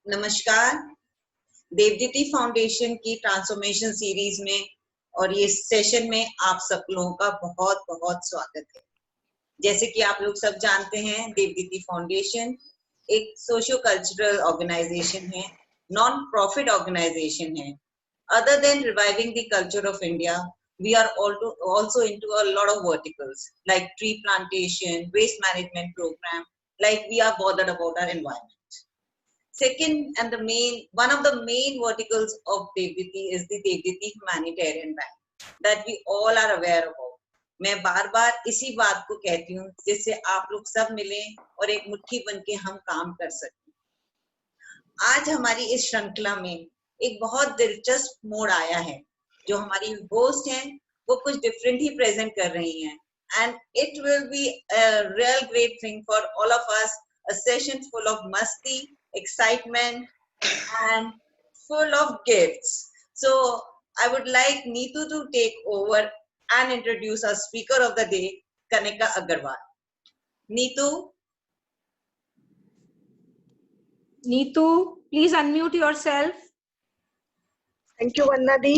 नमस्कार। देवदीति फाउंडेशन की transformation series में और ये सेशन में आप सब लोगों का बहुत बहुत स्वागत है। जैसे कि आप लोग सब जानते हैं, देवदीति फाउंडेशन एक सोशियो कल्चरल ऑर्गेनाइजेशन है, नॉन प्रॉफिट ऑर्गेनाइजेशन है। Other than reviving the culture of India, we are also into a lot of verticals like tree plantation, waste management program, like we are bothered about our environment. Second, and one of the main verticals of Devditi is the Devditi Humanitarian Bank that we all are aware about. मैं बार बार इसी बात को कहती हूँ जिससे आप लोग सब मिलें और एक मुट्ठी बन के हम काम कर सकें। आज हमारी इस श्रृंखला में एक बहुत दिलचस्प मोड़ आया है। जो हमारी होस्ट हैं वो कुछ डिफरेंट ही प्रेजेंट कर रही हैं, and it will be a real great thing for all of us, a session full of masti, excitement, and full of gifts. So I would like Neetu to take over and introduce our speaker of the day, Kanika Agarwal. Neetu, please unmute yourself. Thank you, वन्ना दी।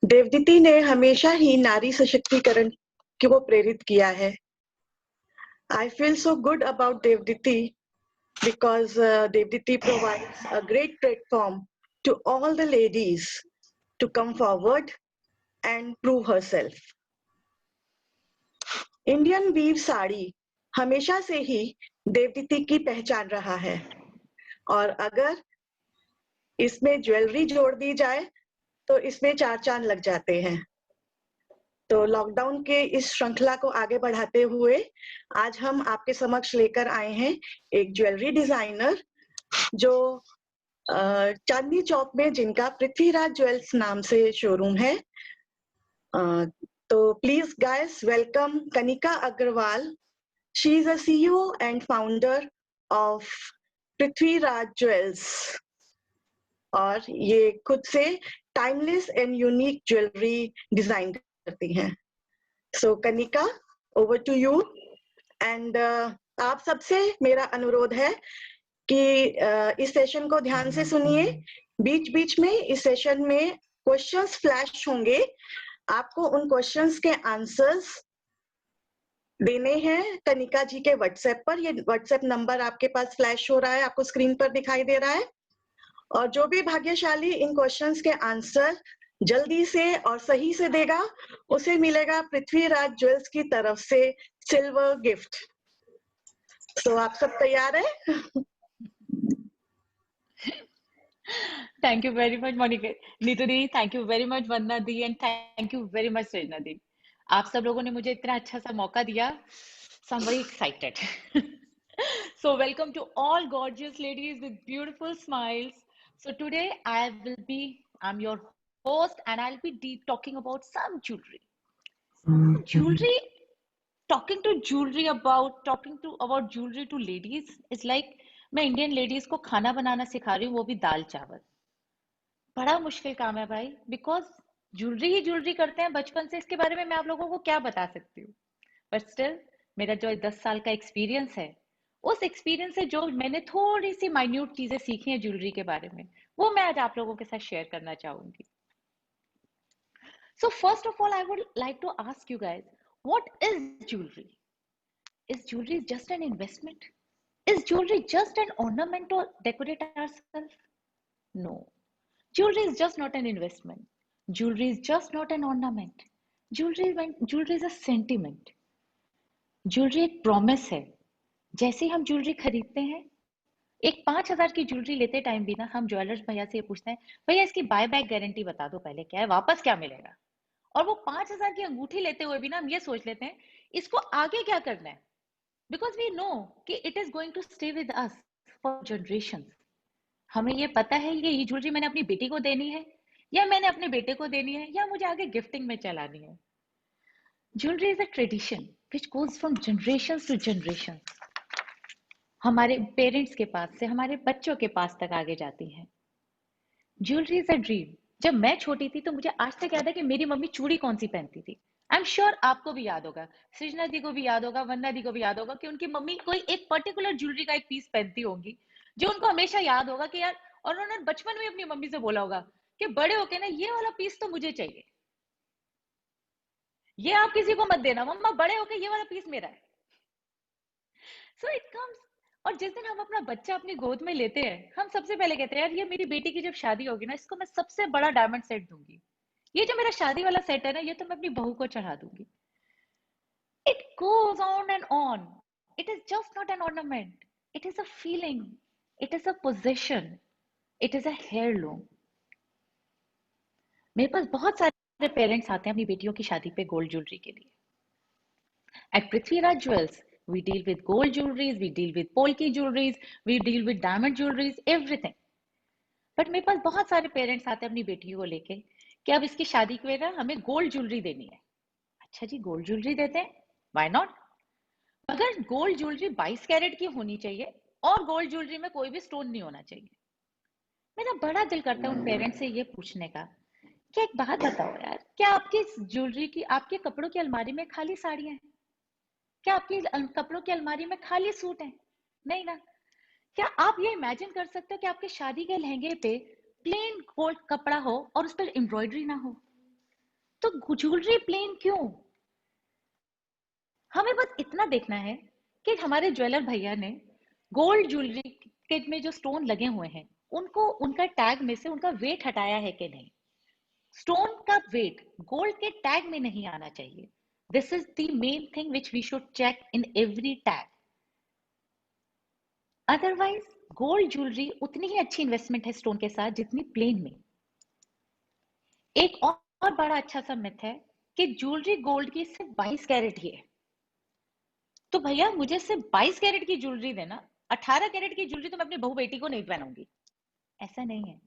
देवदीति ने हमेशा ही नारी सशक्तिकरण को प्रेरित किया है। I feel so good about Devditi because Devditi provides a great platform to all the ladies to come forward and prove herself. Indian weave sari हमेशा से ही देवदीति की पहचान रहा है, और अगर इसमें ज्वेलरी जोड़ दी जाए तो इसमें 4 चांद लग जाते हैं। तो लॉकडाउन के इस श्रृंखला को आगे बढ़ाते हुए आज हम आपके समक्ष लेकर आए हैं एक ज्वेलरी डिजाइनर जो चांदनी चौक में जिनका पृथ्वीराज ज्वेल्स नाम से शोरूम है। तो please guys welcome Kanika Agarwal. She is a CEO and founder of Prithviraj jewels, और ये खुद से timeless and unique jewellery design करती हैं। So Kanika, over to you. And आप सबसे मेरा अनुरोध है कि इस सेशन को ध्यान से सुनिए। बीच बीच में इस सेशन में क्वेश्चंस फ्लैश होंगे, आपको उन क्वेश्चंस के आंसर्स देने हैं कनिका जी के व्हाट्सएप पर। ये व्हाट्सएप नंबर आपके पास फ्लैश हो रहा है, आपको स्क्रीन पर दिखाई दे रहा है। और जो भी भाग्यशाली इन क्वेश्चंस के आंसर जल्दी से और सही से देगा उसे मिलेगा पृथ्वीराज ज्वेल्स की तरफ से सिल्वर गिफ्ट। तो आप सब तैयार हैं? Thank you very much, Monica. Neetu the, thank you very much, Vandana the, and thank you very much, सृजना दी। आप सब लोगों ने मुझे इतना अच्छा सा मौका दिया, so I'm very excited. So welcome to all gorgeous ladies with beautiful smiles. So today I'm your host, and I'll be talking about some jewelry. Jewelry, talking about jewelry to ladies is like मैं Indian ladies को खाना बनाना सिखा रही हूँ, वो भी दाल चावल। बड़ा मुश्किल काम है भाई, बिकॉज ज्वेलरी ही ज्वेलरी करते हैं बचपन से। इसके बारे में मैं आप लोगों को क्या बता सकती हूँ, बट स्टिल मेरा जो 10 साल का एक्सपीरियंस है, उस एक्सपीरियंस से जो मैंने थोड़ी सी माइन्यूट चीजें सीखी हैं ज्वेलरी के बारे में, वो मैं आज आप लोगों के साथ शेयर करना चाहूंगी। So first of all, I would like to ask you guys, what is jewelry? Is jewelry just an investment? Is jewelry just an ornament to decorate ourselves? No. Jewelry is just not an investment. Jewelry is just not an ornament. Jewelry is a sentiment. Jewelry एक promise है। जैसे हम jewellery खरीदते हैं, एक 5,000 की jewellery लेते time भी ना हम ज्वेलर्स भैया से पूछते हैं, भैया इसकी बाय बैक गारंटी बता दो पहले, क्या है, वापस क्या मिलेगा। और वो 5,000 की अंगूठी लेते हुए भी ना हम ये सोच लेते हैं इसको आगे क्या करना है, बिकॉज वी नो कि it is going to stay with us for generation. हमें ये पता है ये ज्वेलरी मैंने अपनी बेटी को देनी है, या मैंने अपने बेटे को देनी है, या मुझे आगे गिफ्टिंग में चलानी है। Jewellery is a tradition which goes from generation to generation. हमारे पेरेंट्स के पास से हमारे बच्चों के पास तक आगे जाती है। Jewellery is a dream. जब मैं छोटी थी तो मुझे आज तक याद है कि मेरी मम्मी चूड़ी कौन सी पहनती थी। आई एम श्योर आपको भी याद होगा, सृजना दी को भी याद होगा, वंदना दी को भी याद होगा कि उनकी मम्मी कोई एक पर्टिकुलर ज्वेलरी का एक पीस पहनती होंगी जो उनको हमेशा याद होगा कि यार, और उन्होंने बचपन में अपनी मम्मी से बोला होगा कि बड़े होके ना ये वाला पीस तो मुझे चाहिए, ये आप किसी को मत देना मम्मा, बड़े होके ये वाला पीस मेरा है। So it comes. और जिस दिन हम अपना बच्चा अपनी गोद में लेते हैं, हम सबसे पहले कहते हैं यार ये मेरी बेटी की जब शादी होगी ना, इसको मैं सबसे बड़ा डायमंड सेट दूंगी, ये जो मेरा शादी वाला सेट है ना, ये तो मैं अपनी बहू को चढ़ा दूंगी। It goes on and on. It is just not an ornament. It is a feeling. It is a possession. It is a heirloom. मेरे पास बहुत सारे पेरेंट्स आते हैं अपनी बेटियों की शादी पे गोल्ड ज्वेलरी के लिए। At Prithviraj Jewels, we deal with gold jewelries, we deal with polki jewelries, we deal with diamond jewelries, everything. But मेरे पास बहुत सारे पेरेंट्स आते हैं अपनी बेटियों को लेके कि अब इसकी शादी के लिए हमें गोल्ड ज्वेलरी देनी है। अच्छा जी, गोल्ड ज्वेलरी देते हैं, व्हाई नॉट? अगर गोल्ड ज्वेलरी 22 कैरेट की होनी चाहिए और गोल्ड ज्वेलरी में कोई भी स्टोन नहीं होना चाहिए। मेरा बड़ा दिल करता है उन पेरेंट्स से ये पूछने का कि एक बात बताओ यार, क्या आपकी ज्वेलरी की, आपके कपड़ों की अलमारी में खाली साड़ियां हैं? क्या आपकी कपड़ों की अलमारी में खाली सूट हैं? नहीं ना। क्या आप ये इमेजिन कर सकते हो कि आपके शादी के लहंगे पे प्लेन गोल्ड कपड़ा हो और उस पर एम्ब्रॉयडरी ना हो? तो ज्वेलरी प्लेन क्यों? हमें बस इतना देखना है कि हमारे ज्वेलर भैया ने गोल्ड ज्वेलरी के में जो स्टोन लगे हुए हैं उनको उनका टैग में से उनका वेट हटाया है कि नहीं। स्टोन का वेट गोल्ड के टैग में नहीं आना चाहिए। This is the main thing which we should check in every tag. Otherwise gold jewellery उतनी ही अच्छी इन्वेस्टमेंट है स्टोन के साथ जितनी प्लेन में। एक और बड़ा अच्छा सा मिथ है कि ज्वेलरी गोल्ड की सिर्फ 22 कैरेट ही है, तो भैया मुझे सिर्फ 22 कैरेट की ज्वेलरी देना, 18 कैरेट की ज्वेलरी तो मैं अपनी बहू बेटी को नहीं पहनाऊंगी। ऐसा नहीं है।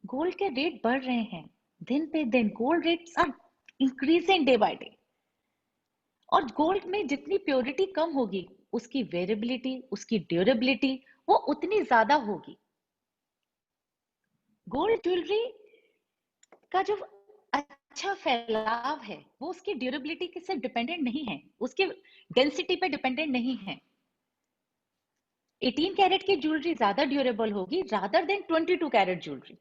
गोल्ड के रेट बढ़ रहे हैं दिन पे दिन, gold rates are increasing day by day, और गोल्ड में जितनी प्योरिटी कम होगी उसकी वेरिएबिलिटी, उसकी ड्यूरेबिलिटी वो उतनी ज्यादा होगी। गोल्ड ज्वेलरी का जो अच्छा फैलाव है वो उसकी ड्यूरेबिलिटी के से डिपेंडेंट नहीं है, उसकी डेंसिटी पे डिपेंडेंट नहीं है। 18 कैरेट की ज्वेलरी ज्यादा ड्यूरेबल होगी rather than 22 carat jewellery.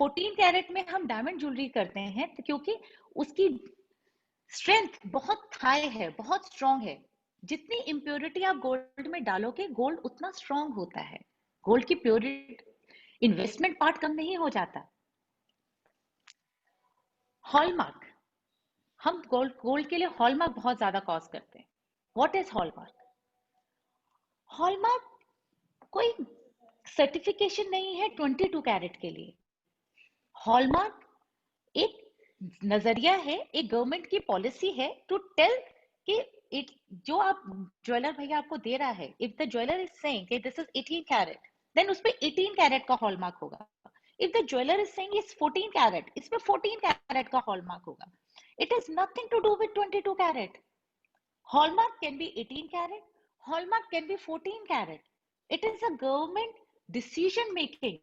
14 carat में हम डायमंड ज्वेलरी करते हैं तो क्योंकि उसकी स्ट्रेंथ बहुत हाई है, बहुत स्ट्रांग है। जितनी इम्प्योरिटी आप गोल्ड में डालोगे गोल्ड उतना स्ट्रांग होता है। गोल्ड की प्योरिटी, इन्वेस्टमेंट पार्ट कम नहीं हो जाता। हॉलमार्क, हम गोल्ड के लिए हॉलमार्क बहुत ज्यादा कॉस्ट करते हैं। What is hallmark? हॉलमार्क कोई सर्टिफिकेशन नहीं है 22 कैरेट के लिए। हॉलमार्क एक नजरिया है, एक गवर्नमेंट की पॉलिसी है टू टेल कि इट, जो आप ज्वेलर भैया आपको दे रहा है, if the jeweller is saying कि दिस इज 18 कैरेट, देन उस पे 18 कैरेट का हॉलमार्क होगा। If the jeweller is saying it's 14 carat, इस पे 14 कैरेट का हॉलमार्क होगा। It is nothing to do with 22 carat. Hallmark can be 18 carat, hallmark can be 14 carat. It is a government decision making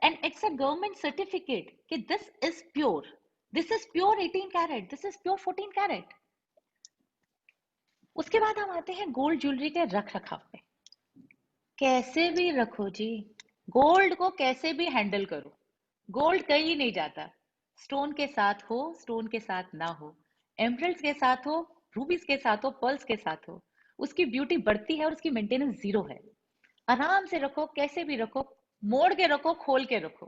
and it's a government certificate कि this is pure, this is pure 18 carat, this is pure 14 carat. उसके बाद हम आते हैं gold jewellery के रख रखाव पे। कैसे भी रखो जी, गोल्ड को कैसे भी हैंडल करो, गोल्ड कहीं नहीं जाता। स्टोन के साथ हो, स्टोन के साथ ना हो, एमरल्ड्स के साथ हो, रूबीज के साथ हो, पर्ल्स के साथ हो, उसकी ब्यूटी बढ़ती है और उसकी मेंटेनेंस जीरो है। आराम से रखो, कैसे भी रखो, मोड़ के रखो, खोल के रखो।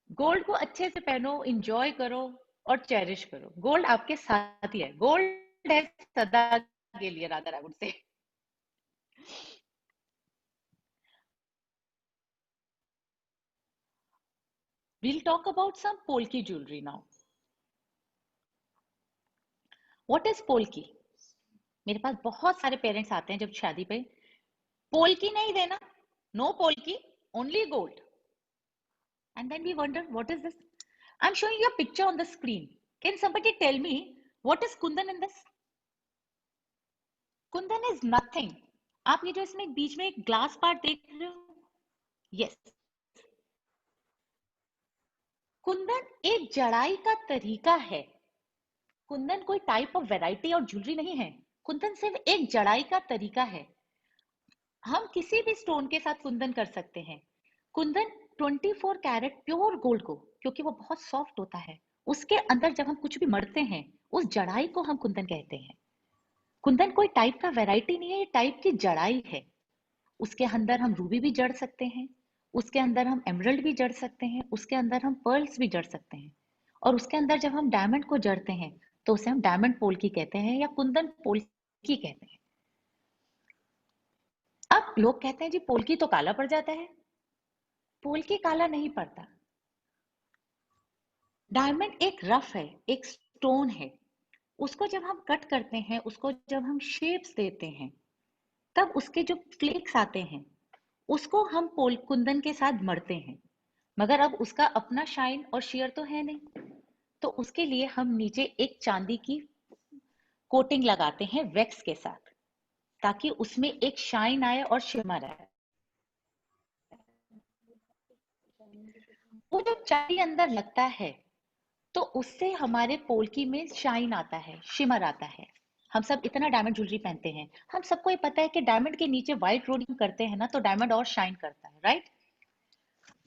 गोल्ड को अच्छे से पहनो, इंजॉय करो और चेरिश करो। गोल्ड आपके साथ ही है, गोल्ड है सदा के लिए, राधा रावण से। We'll talk about some polki jewelry now. What is polki? मेरे पास बहुत सारे पेरेंट्स आते हैं जब शादी पे, पोल्की नहीं देना, no polki, only gold. And then we wonder, what is this? I'm showing you a picture on the screen. Can somebody tell me what is kundan in this? Kundan is nothing. आप ये जो इसमें बीच में एक ग्लास पार्ट देख रहे हो, yes, Kundan एक जड़ाई का तरीका है। कुंदन कोई टाइप ऑफ वैरायटी और ज्वेलरी नहीं है। कुंदन सिर्फ एक जड़ाई का तरीका है। हम किसी भी स्टोन के साथ कुंदन कर सकते हैं। कुंदन 24 कैरेट प्योर गोल्ड को, क्योंकि वो बहुत सॉफ्ट होता है, उसके अंदर जब हम कुछ भी मढ़ते हैं, उस जड़ाई को हम कुंदन कहते हैं। कुंदन कोई टाइप का वैरायटी नहीं है, ये टाइप की जड़ाई है। उसके अंदर हम रूबी भी जड़ सकते हैं, उसके अंदर हम एमरल्ड भी जड़ सकते हैं, उसके अंदर हम पर्ल्स भी जड़ सकते हैं, और उसके अंदर जब हम डायमंड को जड़ते हैं तो उसे हम डायमंड पोल्की कहते हैं या कुंदन पोल्की कहते हैं। अब लोग कहते हैं जी पोल्की तो काला पड़ जाता है। पोल्की काला नहीं पड़ता। डायमंड एक रफ है, एक स्टोन है। उसको जब हम कट करते हैं, उसको जब हम शेप्स देते हैं, तब उसके जो फ्लेक्स आते हैं उसको हम कुंदन के साथ मढ़ते हैं। मगर अब उसका अपना शाइन और शेयर तो है नहीं, तो उसके लिए हम नीचे एक चांदी की कोटिंग लगाते हैं वैक्स के साथ, ताकि उसमें एक शाइन आए और शिमर आए। वो जब चांदी अंदर लगता है तो उससे हमारे पोल्की में शाइन आता है, शिमर आता है। हम सब इतना डायमंड ज्वेलरी पहनते हैं, हम सबको ये पता है कि डायमंड के नीचे व्हाइट रोडियम करते हैं ना, तो डायमंड और शाइन करता है, right?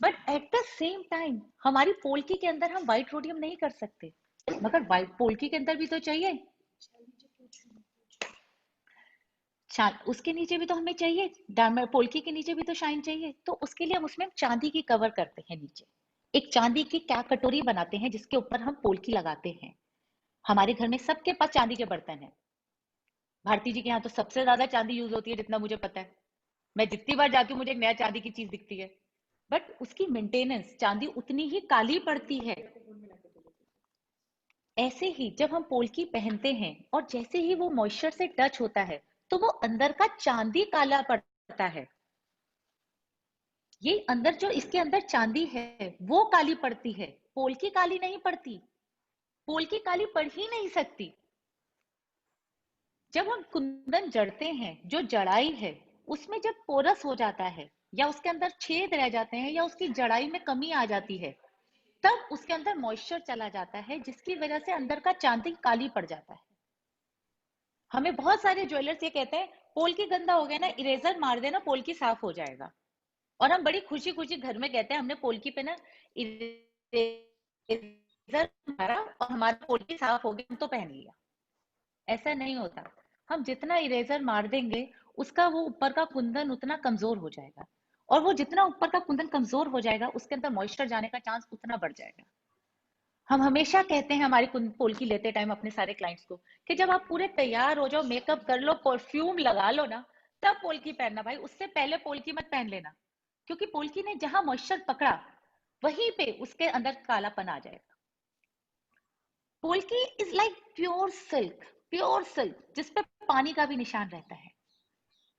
But at the same time हमारी पोल्की के अंदर हम व्हाइट रोडियम नहीं कर सकते, मगर व्हाइट पोल्की के अंदर भी तो चाहिए, उसके नीचे भी तो हमें चाहिए, डायमंड पोल्की के नीचे भी तो शाइन चाहिए। तो उसके लिए हम उसमें चांदी की कवर करते हैं, नीचे एक चांदी की क्या कटोरी बनाते हैं जिसके ऊपर हम पोल्की लगाते हैं। हमारे घर में सबके पास चांदी के बर्तन है। भारती जी के यहाँ तो सबसे ज्यादा चांदी यूज होती है जितना मुझे पता है। मैं जितनी बार जाती हूँ मुझे एक नया चांदी की चीज दिखती है, बट उसकी मेंटेनेंस चांदी उतनी ही काली पड़ती है। ऐसे ही जब हम पोल्की पहनते हैं और जैसे ही वो मॉइस्चर से टच होता है तो वो अंदर का चांदी काला पड़ता है। ये अंदर जो इसके अंदर चांदी है वो काली पड़ती है, पोल्की काली नहीं पड़ती। पोल्की काली पड़ ही नहीं सकती। जब हम कुंदन जड़ते हैं, जो जड़ाई है उसमें जब पोरस हो जाता है या उसके अंदर छेद रह जाते हैं या उसकी जड़ाई में कमी आ जाती है, तब उसके अंदर मॉइस्चर चला जाता है, जिसकी वजह से अंदर का चांदी काली पड़ जाता है। हमें बहुत सारे ज्वेलर्स ये कहते हैं पोल्की गंदा हो गया ना, इरेजर मार देना पोल्की साफ हो जाएगा। और हम बड़ी खुशी खुशी घर में कहते हैं हमने पोल्की पे ना इरेजर मारा और हमारा पोल्की साफ हो गया, हम तो पहन लिया। ऐसा नहीं होता। हम जितना इरेजर मार देंगे उसका वो ऊपर का कुंदन उतना कमजोर हो जाएगा, और वो जितना ऊपर का कुंदन कमजोर हो जाएगा उसके अंदर मॉइस्चर जाने का चांस उतना बढ़ जाएगा। हम हमेशा कहते हैं हमारी पोल्की लेते टाइम अपने सारे क्लाइंट्स को कि जब आप पूरे तैयार हो जाओ, मेकअप कर लो, परफ्यूम लगा लो ना, तब पोल्की पहनना भाई, उससे पहले पोल्की मत पहन लेना। क्योंकि पोल्की ने जहां मॉइस्चर पकड़ा वहीं पे उसके अंदर कालापन आ जाएगा। Polki is like pure silk जिसपे पानी का भी निशान रहता है।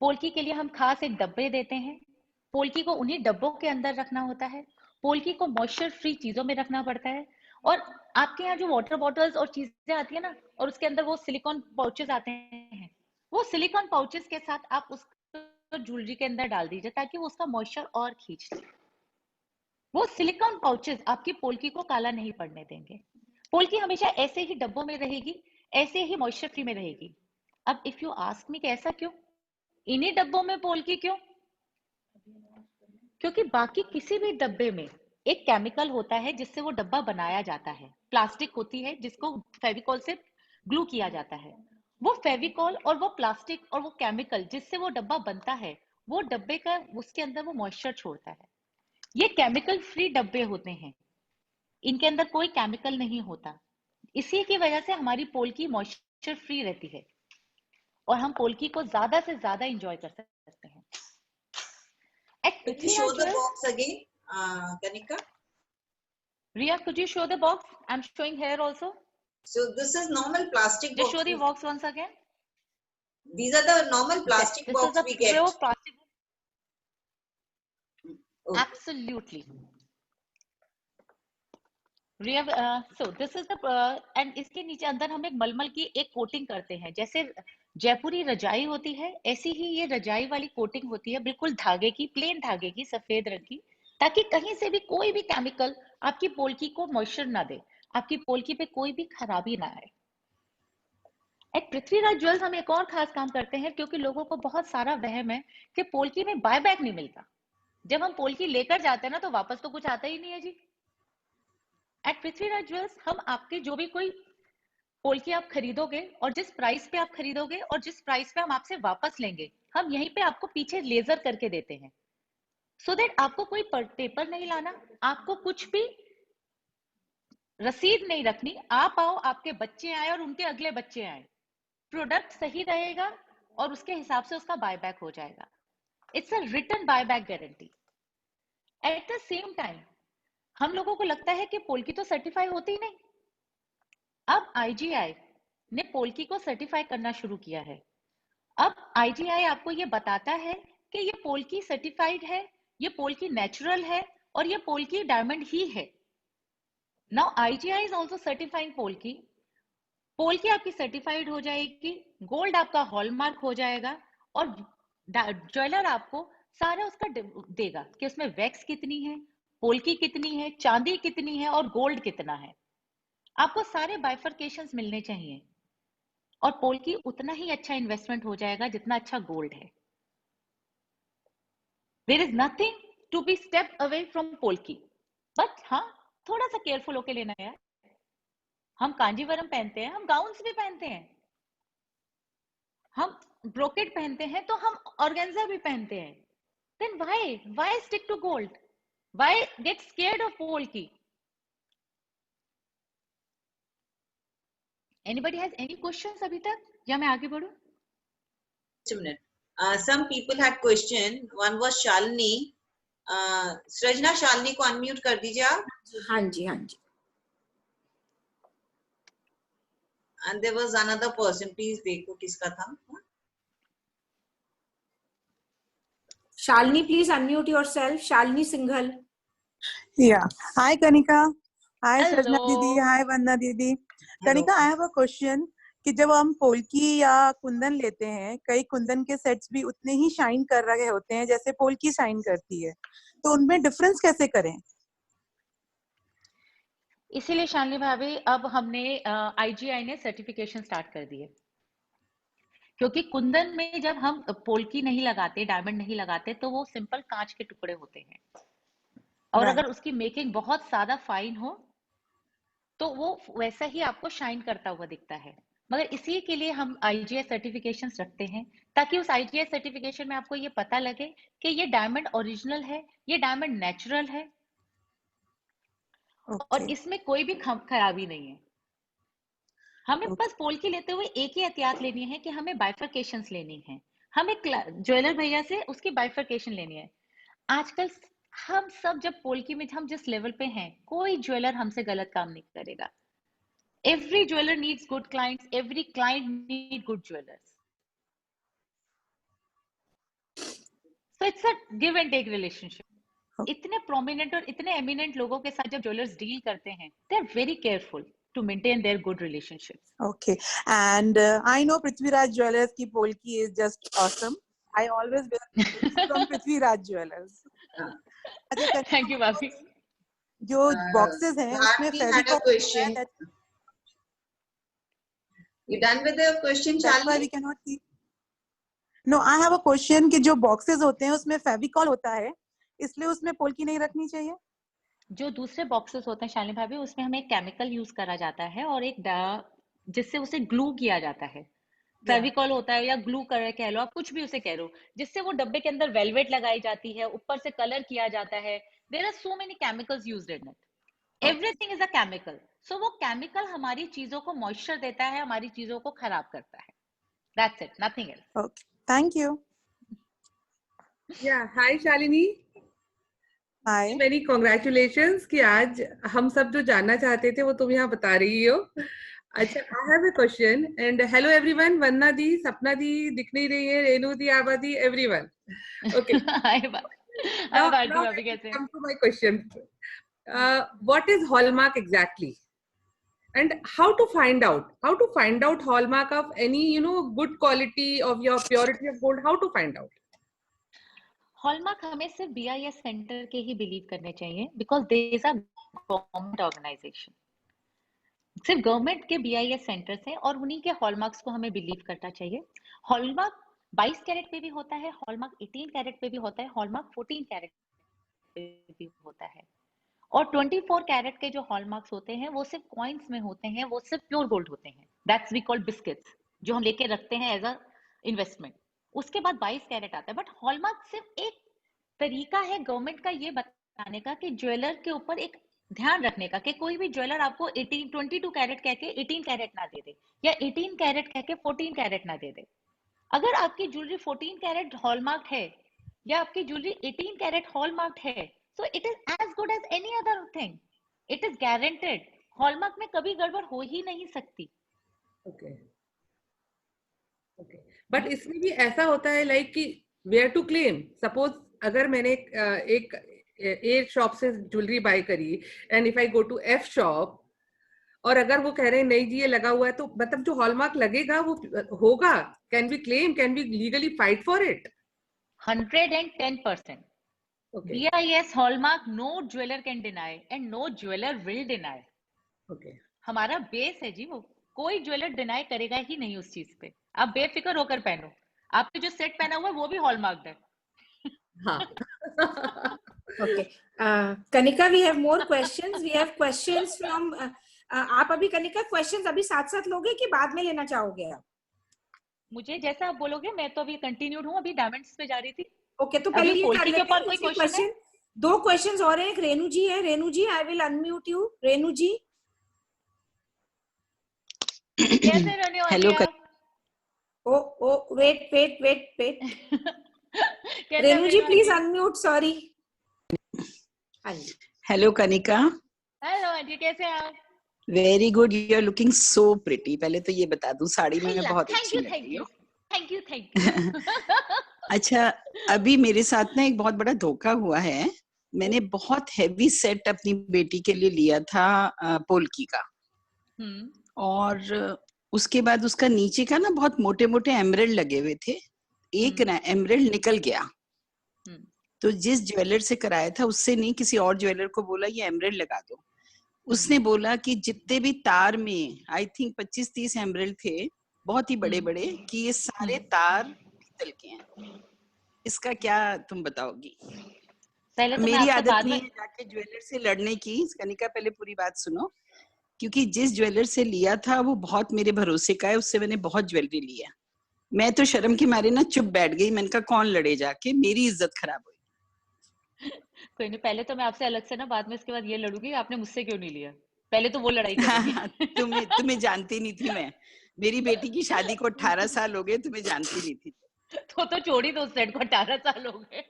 पोल्की के लिए हम खास एक डब्बे देते हैं। पोल्की को उन्हीं डब्बों के अंदर रखना होता है। पोल्की को मॉइस्चर फ्री चीजों में रखना पड़ता है। और आपके यहाँ जो वाटर बॉटल्स और चीजें आती है ना, और उसके अंदर वो सिलिकॉन पाउचेस आते हैं, वो सिलिकॉन पाउचेस के साथ आप उसको ज्वेलरी के अंदर डाल दीजिए ताकि वो उसका मॉइस्चर और खींच ले। वो सिलिकॉन पाउचेस आपकी पोल्की को काला नहीं पड़ने देंगे। पोल्की हमेशा ऐसे ही डब्बों में रहेगी, ऐसे ही मॉइस्चर फ्री में रहेगी। अब इफ यू आस्क मी कि ऐसा क्यों, इन्हीं डब्बों में पोल्की क्यों? क्योंकि बाकी किसी भी डब्बे में एक केमिकल होता है जिससे वो डब्बा बनाया जाता है। प्लास्टिक होती है जिसको फेविकॉल से ग्लू किया जाता है। वो फेविकॉल और वो प्लास्टिक और वो केमिकल जिससे वो डब्बा बनता है, वो डब्बे का उसके अंदर वो मॉइस्चर छोड़ता है। ये केमिकल फ्री डब्बे होते हैं, इनके अंदर कोई केमिकल नहीं होता। इसी की वजह से हमारी पोल्की मॉइस्चर फ्री रहती है और हम पोल्की को ज्यादा से ज्यादा एंजॉय कर सकते हैं। At Could you Prithvi show Raj the Jewels, box again, Kanika? Ria, could you show the box? I'm showing here also. So this is normal plastic Just show the boxes. box once again. These are the normal plastic This is box a we get. pure plastic. Okay. Absolutely. Ria, so this is the and इसके नीचे अंदर हम एक मलमल की एक coating करते हैं। जैसे जयपुरी रजाई होती है, ऐसी ही ये रजाई वाली कोटिंग होती है, बिल्कुल धागे की, प्लेन धागे की, सफेद रंग की, ताकि कहीं से भी कोई भी केमिकल आपकी पोल्की को मॉइस्चर ना दे, आपकी पोल्की पे कोई भी खराबी ना आए। एट पृथ्वीराज ज्वेल्स हम एक और खास काम करते हैं, क्योंकि लोगों को बहुत सारा वहम है कि पोल्की में बायबैक नहीं मिलता। जब हम पोल्की लेकर जाते हैं ना, तो वापस तो कुछ आता ही नहीं है जी। एट पृथ्वीराज ज्वेल्स हम आपके जो भी कोई पोल्की आप खरीदोगे और जिस प्राइस पे आप खरीदोगे और जिस प्राइस पे हम आपसे वापस लेंगे, हम यहीं पे आपको पीछे लेजर करके देते हैं, सो दैट आपको कोई पेपर नहीं लाना, आपको कुछ भी रसीद नहीं रखनी। आप आओ, आपके बच्चे आए और उनके अगले बच्चे आए, प्रोडक्ट सही रहेगा और उसके हिसाब से उसका बायबैक हो जाएगा। It's a written buyback guarantee. At the same time हम लोगों को लगता है कि पोल्की तो सर्टिफाई होती ही नहीं। अब आईजीआई ने पोल्की को सर्टिफाई करना शुरू किया है। अब आईजीआई आपको ये बताता है कि ये पोल्की सर्टिफाइड है, ये पोल्की नेचुरल है और ये पोल्की डायमंड ही है। Now IGI is also certifying polki. Polki आपकी सर्टिफाइड हो जाएगी, गोल्ड आपका हॉलमार्क हो जाएगा और ज्वेलर आपको सारा उसका देगा कि उसमें वैक्स कितनी है, पोल्की कितनी है, चांदी कितनी है और गोल्ड कितना है। आपको सारे बाइफर्केशंस मिलने चाहिए और पोल्की उतना ही अच्छा इन्वेस्टमेंट हो जाएगा जितना अच्छा गोल्ड है। There is nothing to be step away from polki, but हाँ, थोड़ा सा केयरफुल होके लेना है। हम कांजीवरम पहनते हैं, हम गाउन्स भी पहनते हैं, हम ब्रोकेट पहनते हैं, तो हम ऑर्गेन्जा भी पहनते हैं। Then why stick to gold? Why get scared of polki? Anybody has any questions अभी तक, या मैं आगे बढ़ूं? Just a minute. Some people had question. One was Shalini. सृजना, शालिनी को अनम्यूट कर दीजिए आप. हाँ जी हाँ जी. And there was another person. Please देखो किसका था. Shalini, please unmute yourself. Shalini Singhal. Yeah. Hi, Kanika. Hi, Hello. Srajna Didi. Hi, Vanna Didi. Hello. Kanika, I have a question. कि जब हम पोल्की या कुंदन लेते हैं, कई कुंदन के सेट्स भी उतने ही शाइन कर रहे होते हैं जैसे पोल्की शाइन करती है, तो उनमें डिफरेंस कैसे करें? इसीलिए शालिनी भाभी अब हमने आईजीआई ने सर्टिफिकेशन स्टार्ट कर दी है, क्योंकि कुंदन में जब हम पोल्की नहीं लगाते, डायमंड नहीं लगाते, तो वो सिंपल कांच के टुकड़े होते हैं और Right. अगर उसकी मेकिंग बहुत ज्यादा फाइन हो तो वो वैसा ही आपको शाइन करता हुआ दिखता है। मगर इसी के लिए हम आईजीआई सर्टिफिकेशंस रखते हैं, ताकि उस आईजीआई सर्टिफिकेशन में आपको ये पता लगे कि ये डायमंड ओरिजिनल है, ये डायमंड नेचुरल है, और इसमें कोई भी खराबी नहीं है। हमें बस पोल्की लेते हुए एक ही एहतियात लेनी है कि हमें बाइफर्केशंस लेनी है, हमें ज्वेलर भैया से उसकी बाइफर्केशन लेनी है। आजकल हम सब जब पोल्की में हम जिस लेवल पे हैं, कोई ज्वेलर हमसे गलत काम नहीं करेगा। Every jeweler needs good clients. Every client needs good jewelers. So it's a give and take relationship. इतने prominent और इतने eminent लोगों के साथ जब ज्वेलर्स डील करते हैं, they are very careful to maintain their good relationships. Okay, and I know Prithviraj Jewelers की polki is just awesome. I always wear from Prithviraj Jewelers. Thank you, भाभी. जो boxes हैं उसमें Bharti had a question. You done with the question, That's why Shalini? we cannot see. No, I have a question कि जो boxes होते हैं उसमें फेविकॉल होता है, इसलिए उसमें पोल्की नहीं रखनी चाहिए? जो दूसरे बॉक्सेस होते हैं शालिनी भाभी, उसमें हमें केमिकल यूज करा जाता है और एक जिससे उसे ग्लू किया जाता है। फेविकॉल होता है या ग्लू कह लो, आप कुछ भी उसे कह लो, जिससे वो डब्बे के अंदर वेलवेट लगाई जाती है, ऊपर से कलर किया जाता है। There are so many chemicals used in it. Everything is a chemical. So वो केमिकल हमारी चीजों को मॉइस्चर देता है, हमारी चीजों को खराब करता है। That's it, nothing else. Okay, thank you. Yeah, hi Shalini. Hi. Many congratulations कि आज हम सब जो जानना चाहते थे वो तुम यहाँ बता रही हो। अच्छा, I have a question and hello everyone. वन्ना दी, सपना दी दिख नहीं रही है, रेनू दी, आबा दी, everyone. Okay. Now भाभी कैसे हैं? come to my question. What is hallmark exactly? And how to find out hallmark of any good quality of your purity of gold? How to find out? Hallmark हमें सिर्फ BIS centre के ही believe करने चाहिए, because they is a government organisation. सिर्फ government के BIS centres हैं और उन्हीं के हॉलमार्क्स को हमें बिलीव करना चाहिए। हॉलमार्क 22 कैरेट पे भी होता है, हॉलमार्क 18 कैरेट पे भी होता है, हॉलमार्क 14 कैरेट पे भी होता है। और 24 कैरेट के जो हॉलमार्क्स होते हैं वो सिर्फ कॉइन्स में होते हैं, वो सिर्फ प्योर गोल्ड होते हैं। दैट्स वी कॉल बिस्किट्स, जो हम लेके रखते हैं एज अ इन्वेस्टमेंट। उसके बाद 22 कैरेट आता है। बट हॉलमार्क सिर्फ एक तरीका है गवर्नमेंट का ये बताने का कि ज्वेलर के ऊपर एक ध्यान रखने का कि कोई भी ज्वेलर आपको 22 कैरेट कह के 18 कैरेट ना दे दे, या 18 कैरेट कह के 14 कैरेट ना दे दे। अगर आपकी ज्वेलरी 14 कैरेट हॉलमार्क है या आपकी ज्वेलरी 18 कैरेट हॉलमार्क है, so it is as good as any other thing. It is guaranteed. Hallmark में कभी गड़बड़ हो ही नहीं सकती। ओके ओके, बट इसमें भी ऐसा होता है लाइक कि वेयर टू क्लेम। सपोज अगर मैंने एक ए शॉप से ज्वेलरी बाय करी and if I go to F shop, और अगर वो कह रहे हैं नहीं जी ये लगा हुआ है, तो मतलब जो हॉलमार्क लगेगा वो होगा। Can we claim, can we legally fight for it? 110%. Okay BIS hallmark no jeweler can deny and no jeweler will deny. Okay हमारा बेस है जी, वो कोई ज्वेलर डिनाई करेगा ही नहीं उस चीज पे। आप बेफिक्र होकर पहनो। आपने जो सेट पहना हुआ है वो भी हॉलमार्क है। हाँ Okay. Kanika, we have more questions. We have questions from. आप अभी कनिका questions अभी साथ साथ लोगे कि बाद में लेना चाहोगे आप? मुझे जैसा आप बोलोगे, मैं तो अभी कंटिन्यूड हूँ, अभी डायमंड्स पे जा रही थी। ओके, तो पहले अभी ये पोल्की कर के लेते हैं। ऊपर कोई दूसरी क्वेश्चन है? question, 2 questions और हैं। एक रेनू जी है। रेनू जी, I will unmute you. Renu जी, कैसे रहने वाली हेलो आप? wait. कैसे रेनू जी, रहने please वाली? unmute. Sorry. हाँ जी। हेलो कनिका, हेलो आंटी, कैसे हैं आप? Very good, you are looking so pretty. पहले तो ये बता दूं, साड़ी में मैं बहुत थैंक अच्छी यू लग थैंक रही यू हूँ। Thank you thank you. अच्छा, अभी मेरे साथ ना एक बहुत बड़ा धोखा हुआ है। मैंने बहुत हैवी सेट अपनी बेटी के लिए लिया था पोल्की का, और उसके बाद उसका नीचे का ना बहुत मोटे मोटे एमरल्ड लगे हुए थे। एक ना एमरल्ड निकल गया, तो जिस ज्वेलर से कराया था उससे नहीं, किसी और ज्वेलर को बोला ये एमरल्ड लगा दो। उसने बोला कि जितने भी तार में आई थिंक 25-30 एमरल्ड थे, बहुत ही बड़े बड़े, कि ये सारे तार पीतल के हैं। इसका क्या तुम बताओगी? पहले तो मैं मेरी आपसे आदत बाद नहीं में है जाके ज्वेलर से लड़ने की। कनिका, पहले पूरी बात सुनो, क्योंकि जिस ज्वेलर से लिया था वो बहुत मेरे भरोसे का है, उससे मैंने बहुत ज्वेलरी ली है। मैं तो शर्म के मारे ना चुप बैठ गई। मैंने कहा कौन लड़े जाके, मेरी इज्जत खराब हुई। कोई नहीं, पहले तो मैं आपसे अलग से ना, बाद में इसके बाद ये लड़ूंगी आपने मुझसे क्यों नहीं लिया। पहले तो वो लड़ाई करेंगे। तुम्हें जानती नहीं थी मैं। मेरी बेटी की शादी को 18 साल हो गए, तुम्हें जानती नहीं थी। तो छोड़ ही दो उस सेट को, 18 साल हो गए।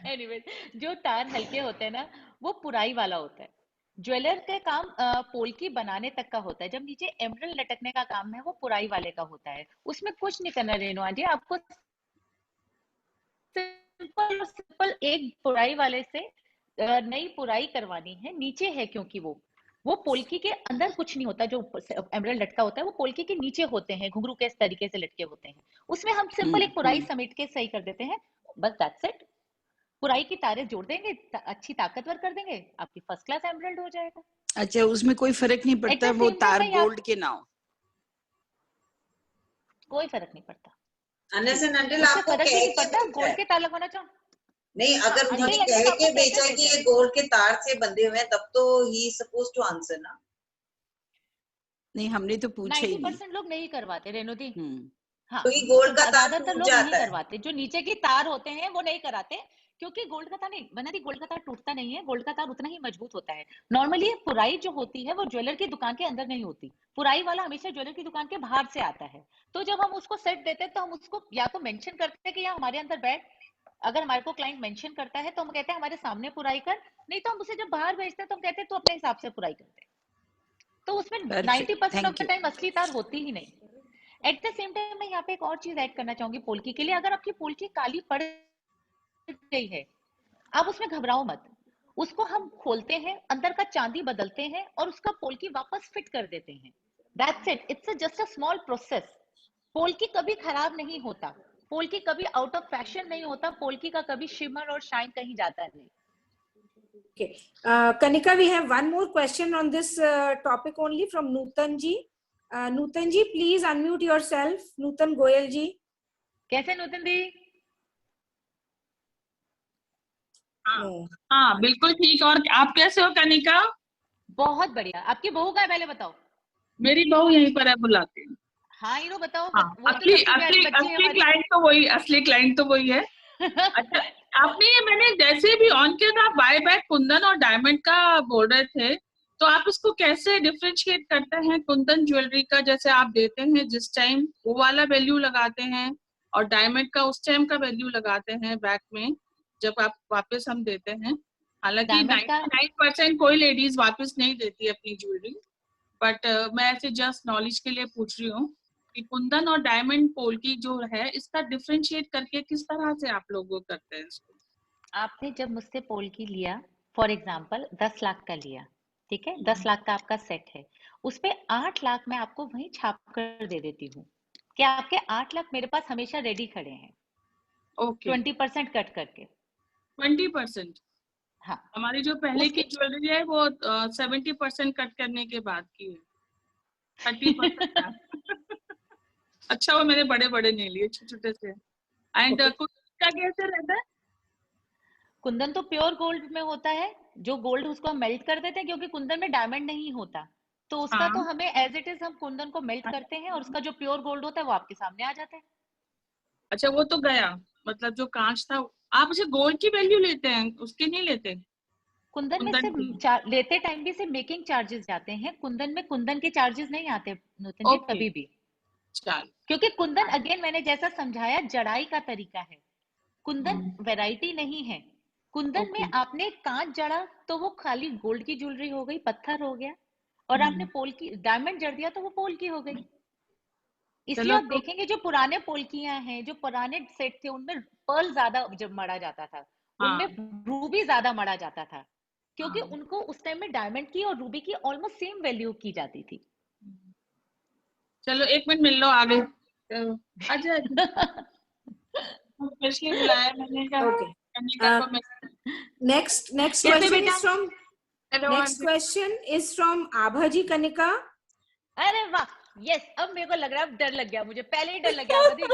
एनीवेज, जो तार हल्के होते हैं ना, वो पुराई वाला होता है। ज्वेलर का काम पोल्की बनाने तक का होता है। जब नीचे एमरल्ड लटकने का काम है वो पुराई वाले का होता है। उसमें कुछ नहीं करना रेणु जी, आपको सिंपल एक पुराई वाले से नई पुराई करवानी है। नीचे है क्योंकि वो पोल्की के अंदर कुछ नहीं होता। जो एमरल्ड लटका होता है वो पोल्की के नीचे होते हैं, घुंघरू के इस तरीके से लटके होते हैं। उसमें हम सिंपल एक पुराई समेट के सही कर देते हैं, बस दैट्स इट। पुराई की तारें जोड़ देंगे, अच्छी ताकतवर कर देंगे, आपकी फर्स्ट क्लास एमरल्ड हो जाएगा। अच्छा, उसमें कोई फर्क नहीं पड़ता वो तार गोल्ड के ना हो? कोई फर्क नहीं पड़ता। अनलेस एंड अनटिल उससे आपको फर्क कह भी नहीं के पड़ता बेचा गोल्ड है। के तार लगवाना चाहो नहीं, अगर उन्होंने until कह unless के आपको बेचा कहकर कि बेचा ये गोल्ड के तार से बंधे हुए हैं, तब तो ही सपोज टू आंसर ना। नहीं, हमने तो पूछा ही नहीं। 90% लोग नहीं करवाते रेणु दी। हाँ, तो ये गोल्ड का तार ज्यादातर टूट लोग नहीं जाता है। करवाते। जो नीचे की तार होते हैं वो नहीं कराते, क्योंकि गोल्ड का तार नहीं बना दी, गोल्ड का तार टूटता नहीं है। गोल्ड का तार उतना ही मजबूत होता है। नॉर्मली पुराई जो होती है वो ज्वेलर की दुकान के अंदर नहीं होती। पुराई वाला हमेशा ज्वेलर की दुकान के बाहर से आता है। तो जब हम उसको सेट देते हैं तो हम उसको या तो मेंशन करते हैं कि यहाँ हमारे अंदर बैठ। अगर हमारे को क्लाइंट मेंशन करता है तो हम कहते हैं हमारे सामने पुराई कर, नहीं तो हम उसे जब बाहर भेजते हैं तो हम कहते हैं तो अपने हिसाब से पुराई करते हैं। तो उसमें 90% ऑफ द टाइम असली तार होती ही नहीं। एट द सेम टाइम मैं यहाँ पे एक और चीज ऐड करना चाहूंगी पोल्की के लिए। अगर आपकी पोल्की काली पड़ गई है, आप उसमें घबराओ मत। उसको हम खोलते हैं, अंदर का चांदी बदलते हैं और उसका पोल्की वापस फिट कर देते हैं। That's it, it's just a small process. Polki कभी खराब नहीं होता, पोल्की कभी आउट ऑफ फैशन नहीं होता, पोल्की का कभी शिमर और शाइन कहीं जाता नहीं। Okay. Kanika, we have one more question on this topic only from Nutan ji. Nutan ji, please unmute yourself. Nutan Goyal ji. कैसे नूतन दी? हाँ बिल्कुल ठीक। और आप कैसे हो कनिका? बहुत बढ़िया। आपकी बहू का है पहले बताओ। मेरी बहू यहीं पर है, बुलाती हूँ। हाँ इनो बताओ। हाँ, वो तो सबसे प्यारी बच्ची है असली हमारी। क्लाइंट तो वही, असली क्लाइंट तो वही है। अच्छा, आपने ये मैंने जैसे भी ऑन किया था, बाय बैक कुंदन और डायमंड का बोल रहे थे, तो आप इसको कैसे डिफरेंशिएट करते हैं? कुंदन ज्वेलरी का जैसे आप देते हैं जिस टाइम, वो वाला वैल्यू लगाते हैं, और डायमंड का उस टाइम का वैल्यू लगाते हैं बैक में जब आप वापस हम देते हैं। हालांकि डायमंड का 99% कोई लेडीज वापस नहीं देती अपनी ज्वेलरी, बट मैं ऐसे जस्ट नॉलेज के लिए पूछ रही हूँ कि कुंदन और डायमंड पोल्की जो है, इसका डिफरेंशिएट करके किस तरह से आप लोग करते हैं इसको? आपने जब मुझसे पोल्की लिया, फॉर एग्जांपल 10 लाख का लिया, ठीक है, 10 लाख का आपका सेट है, उसपे 8 लाख मैं आपको वहीं छाप कर दे देती हूँ कि आपके 8 लाख मेरे पास हमेशा रेडी खड़े हैं। ओके, 20% कट करके। 20%? हाँ, हमारी जो पहले की ज्वेलरी है वो 70% कट करने के बाद की है, 30%। अच्छा, वो मेरे बड़े बड़े नहीं लिए, छोटे छोटे से। एंड कुंदन का कैसे रहता है? कुंदन तो प्योर गोल्ड में होता है। जो गोल्ड उसको हम मेल्ट कर देते हैं, क्योंकि कुंदन में डायमंड नहीं होता, तो उसका तो हमें एज इट इज हम कुंदन को मेल्ट करते हैं और उसका जो प्योर गोल्ड होता है वो आपके सामने आ जाता है। अच्छा, वो तो गया, मतलब जो कांच था। आप उसे गोल्ड की वैल्यू लेते हैं, उसकी नहीं लेते? कुंदन में सिर्फ लेते टाइम भी सिर्फ मेकिंग चार्जेस जाते हैं। कुंदन में कुंदन के चार्जेस नहीं आते नूतन जी कभी भी, क्योंकि कुंदन अगेन मैंने जैसा समझाया जड़ाई का तरीका है। कुंदन वैरायटी नहीं है। कुंदन में आपने कांच जड़ा तो वो खाली गोल्ड की ज्वेलरी हो गई, पत्थर हो गया, और आपने पोल की डायमंड जड़ दिया तो वो पोल की हो गई। इसलिए आप देखेंगे जो पुराने पोल्कियां हैं, जो पुराने सेट थे, उनमें पर्ल ज्यादा जब मढ़ा जाता था, उनमें रूबी ज्यादा मढ़ा जाता था, क्योंकि उनको उस टाइम में डायमंड की और रूबी की ऑलमोस्ट सेम वैल्यू की जाती थी। चलो 1 मिनट मिल लो आगे। अच्छा, स्पेशली बुलाया मैंने कहा। Next question is from Abha ji Kanika. अरे वाह, यस, अब मेरे को लग रहा है, अब डर लग गया मुझे, पहले ही डर लग गया मुझे।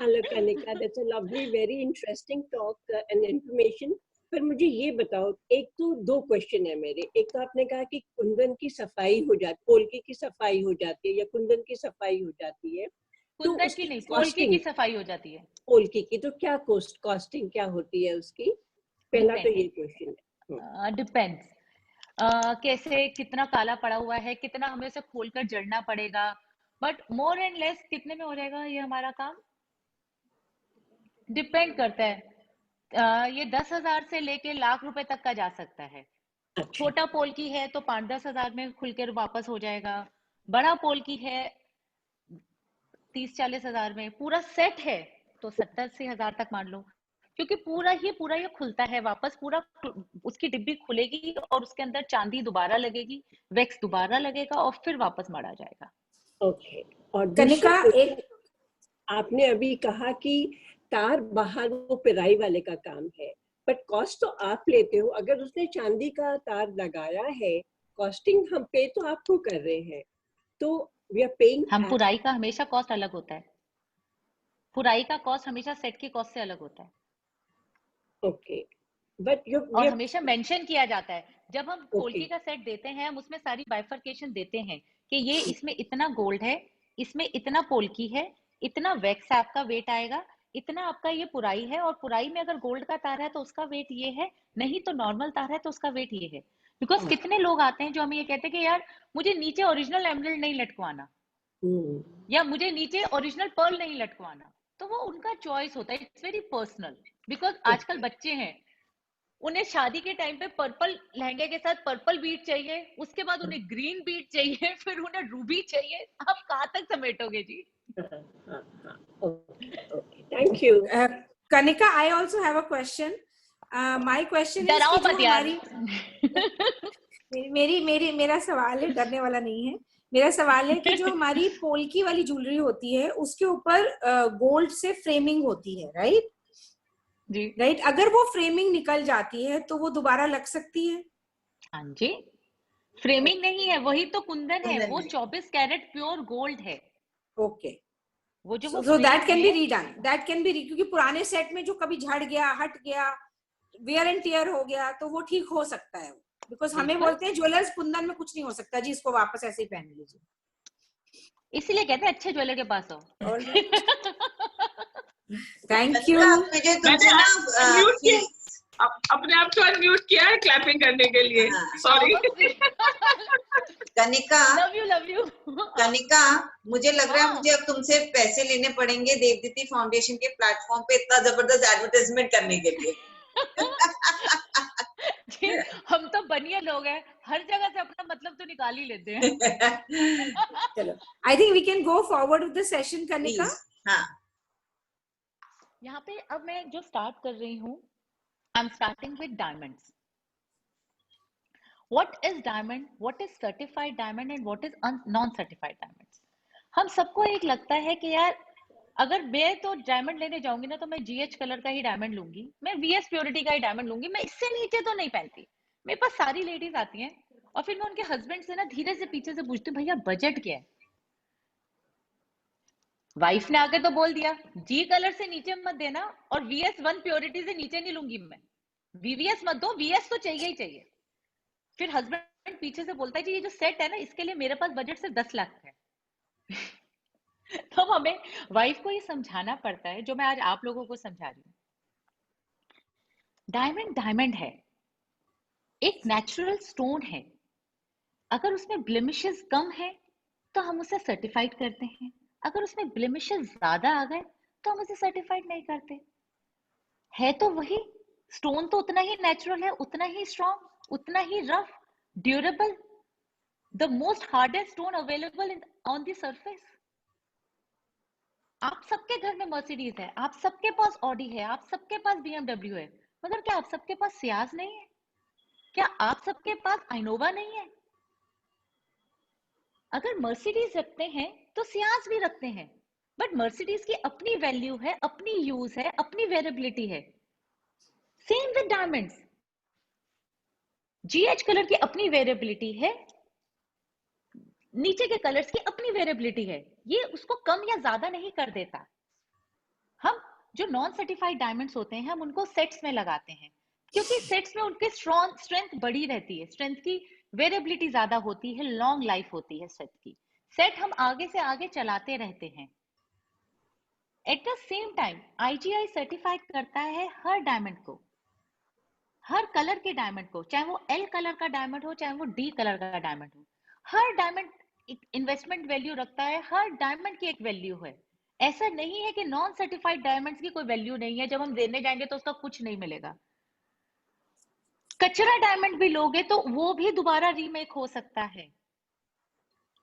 Hello Kanika, that's a lovely, very interesting talk and information. पर मुझे ये बताओ, एक तो 2 क्वेश्चन है मेरे। एक तो आपने कहा कि कुंदन की सफाई हो जाती, पोल्की की सफाई हो जाती है या कुंदन की सफाई हो जाती है, कुंदन की नहीं, पोल्की की सफाई हो जाती है। पोल्की की तो क्या कॉस्टिंग क्या होती है उसकी? पहला तो ये क्वेश्चन है। डिपेंड्स कैसे, कितना काला पड़ा हुआ है, कितना हमें उसे खोलकर जड़ना पड़ेगा, बट मोर एंड लेस कितने में हो जाएगा ये हमारा काम, डिपेंड करता है। ये 10,000 से लेके लाख रुपए तक का जा सकता है। छोटा पोल्की है तो 5-10 हजार में खुलकर वापस हो जाएगा। बड़ा पोल्की है 30-40 हजार में। पूरा सेट है तो 70-80 हजार तक मान लो, क्योंकि पूरा ये खुलता है वापस, पूरा उसकी डिब्बी खुलेगी और उसके अंदर चांदी दोबारा लगेगी, वैक्स दोबारा लगेगा और फिर वापस मढ़ा जाएगा। ओके। और कनिका, एक आपने अभी कहा कि तार बाहर वो पिराई वाले का काम है, बट कॉस्ट तो आप लेते हो। अगर उसने चांदी का तार लगाया है, कॉस्टिंग हम पे तो आपको कर रहे हैं, तो वी आर पेइंग। हम पुराई का हमेशा कॉस्ट अलग होता है। पुराई का कॉस्ट हमेशा सेट की कॉस्ट से अलग होता है। ओके, बट और हमेशा मेंशन किया जाता है जब हम पोल्की का सेट देते हैं, हम उसमें सारी बाइफरकेशन देते हैं कि ये इसमें इतना गोल्ड है, इसमें इतना पोल्की है, इतना वैक्स आपका वेट आएगा, इतना आपका ये पुराई है, और पुराई में अगर गोल्ड का तार है तो उसका वेट ये है, नहीं तो नॉर्मल तार है तो उसका वेट ये है। बिकॉज कितने लोग आते हैं जो हमें ये कहते हैं कि यार मुझे नीचे ओरिजिनल एमराल्ड नहीं लटकवाना, या मुझे नीचे ओरिजिनल पर्ल नहीं लटकवाना, तो वो उनका चॉइस होता है। It's very personal. बिकॉज आजकल बच्चे हैं, उन्हें शादी के टाइम पे पर्पल लहंगे के साथ पर्पल बीट चाहिए, उसके बाद उन्हें ग्रीन बीट चाहिए, फिर उन्हें रूबी चाहिए। आप कहाँ तक समेटोगे जी? Thank you. Kanika, I also have a question. My question is कि जो हमारी मेरा सवाल है, डरने वाला नहीं है। मेरा सवाल है कि जो हमारी पोल्की वाली ज्वेलरी होती है उसके ऊपर गोल्ड से फ्रेमिंग होती है, राइट? जी राइट, अगर वो फ्रेमिंग निकल जाती है तो वो दोबारा लग सकती है? हाँ जी, फ्रेमिंग नहीं है, वही तो कुंदन है, कुंदन वो है। 24 कैरेट प्योर गोल्ड है। ओके, वो जो वो so that frame can be है, redone, that can be क्योंकि पुराने सेट में जो कभी झड़ गया, हट गया, वेयर एंड टियर हो गया, तो वो ठीक हो सकता है, बिकॉज हमें बिल्कुल। बोलते हैं ज्वेलर्स कुंदन में कुछ नहीं हो सकता जी, इसको वापस ऐसे ही पहन लीजिए। इसीलिए कहते हैं अच्छे ज्वेलर के पास आओ। Alright, thank you. मुझे तुमसे मैंने ना अनम्यूट किया, फीस, अपने आप को अनम्यूट किया है क्लैपिंग करने के लिए, हाँ। Sorry. Kanika, love you. Kanika, मुझे लग रहा है हाँ। मुझे अब तुमसे पैसे लेने पड़ेंगे देवदीति फाउंडेशन के प्लेटफॉर्म पे इतना जबरदस्त एडवर्टाइजमेंट करने के लिए। जी, हम तो बनिए लोग हैं, हर जगह से अपना मतलब तो निकाल ही लेते हैं। चलो, I think we can go forward with the session Kanika. Please, हाँ। यहाँ पे अब मैं जो स्टार्ट कर रही हूँ, I am starting with diamonds. What is diamond, what is certified diamond and what is non certified diamonds. हम सबको एक लगता है कि यार अगर मैं तो डायमंड लेने जाऊंगी ना तो मैं जीएच कलर का ही डायमंड लूंगी, मैं वीएस प्योरिटी का ही डायमंड लूंगी, मैं इससे नीचे तो नहीं पहनती। मेरे पास सारी लेडीज आती हैं और फिर मैं उनके हस्बैंड से ना धीरे से पीछे से पूछती हूँ, भैया बजट क्या है। वाइफ ने आके तो बोल दिया जी कलर से नीचे मत देना और वीएस 1 प्योरिटी से नीचे नहीं लूंगी मैं, वीवीएस मत दो, वीएस तो चाहिए ही चाहिए। फिर हस्बैंड पीछे से बोलता है जी ये जो सेट है ना इसके लिए मेरे पास बजट सिर्फ 10 लाख है। तो हमें वाइफ को ये समझाना पड़ता है जो मैं आज आप लोगों को समझा रही हूँ। डायमंड डायमंड है, एक नेचुरल स्टोन है, अगर उसमें ब्लेमिशेस कम है तो हम उसे सर्टिफाइड करते हैं, अगर उसमें ब्लेमिशेस ज्यादा आ गए तो हम उसे सर्टिफाइड नहीं करते। है तो वही स्टोन, तो उतना ही नेचुरल है, उतना ही स्ट्रॉन्ग, उतना ही rough, durable, the most hardest stone available on the surface. आप सबके घर में मर्सिडीज है, आप सबके पास ऑडी है, आप सबके पास बीएमडब्ल्यू है, मगर क्या आप सबके पास सियाज नहीं है? क्या आप सबके पास इनोवा नहीं है? अगर मर्सिडीज रखते हैं तो सियाज भी रखते हैं, बट मर्सिडीज की अपनी वैल्यू है, अपनी यूज है, अपनी वेरिएबिलिटी है। Same with diamonds, GH colour की अपनी वेरिएबिलिटी है, नीचे के कलर्स की अपनी वेरिएबिलिटी है, ये उसको कम या ज्यादा नहीं कर देता। हम जो नॉन सर्टिफाइड डायमंड्स होते हैं हम उनको सेट्स में लगाते हैं, क्योंकि सेट्स में उनके स्ट्रेंथ बढ़ी रहती है, स्ट्रेंथ की वेरिएबिलिटी ज्यादा होती है, लॉन्ग लाइफ होती है सेट की, सेट हम आगे से आगे चलाते रहते हैं। Eight the same time IGI certified करता है हर डायमंड को, हर कलर के डायमंड को, चाहे वो एल कलर का डायमंड हो चाहे वो डी कलर का डायमंड हो। हर डायमंड इन्वेस्टमेंट वैल्यू रखता है, हर डायमंड की एक वैल्यू है। ऐसा नहीं है कि नॉन सर्टिफाइड डायमंड्स की कोई वैल्यू नहीं है, जब हम देने जाएंगे तो उसका कुछ नहीं मिलेगा। कचरा डायमंड भी लोगे तो वो भी दोबारा रीमेक हो सकता है।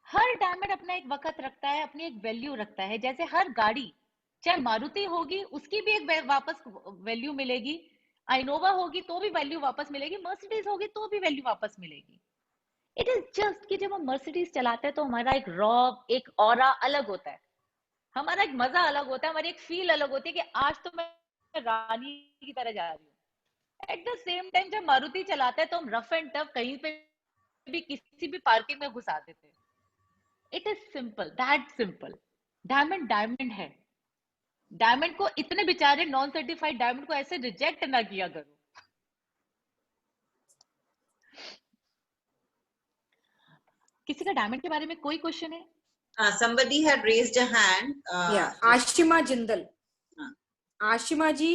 हर डायमंड अपना एक वक्त रखता है, अपनी एक वैल्यू रखता है। जैसे हर गाड़ी, चाहे मारुति होगी उसकी भी एक वापस वैल्यू मिलेगी, इनोवा होगी तो भी वैल्यू वापस मिलेगी, मर्सिडीज होगी तो भी वैल्यू वापस मिलेगी। इट इज जस्ट कि जब हम मर्सिडीज चलाते हैं तो हमारा एक रॉब, एक ऑरा अलग होता है, हमारा एक मजा अलग होता है, हमारी एक फील अलग होती है कि आज तो मैं रानी की तरह जा रही हूँ। एट द सेम टाइम जब मारुति चलाते हैं तो हम रफ एंड टफ कहीं पे भी किसी भी पार्किंग में घुसा देते हैं। It is simple, that simple. Diamond diamond है। डायमंड को इतने बेचारे नॉन सर्टिफाइड डायमंड को ऐसे रिजेक्ट ना किया करो। किसी का डायमंड के बारे में कोई क्वेश्चन है? Somebody had raised a hand. Yeah, Ashima Jindal. Ashima ji.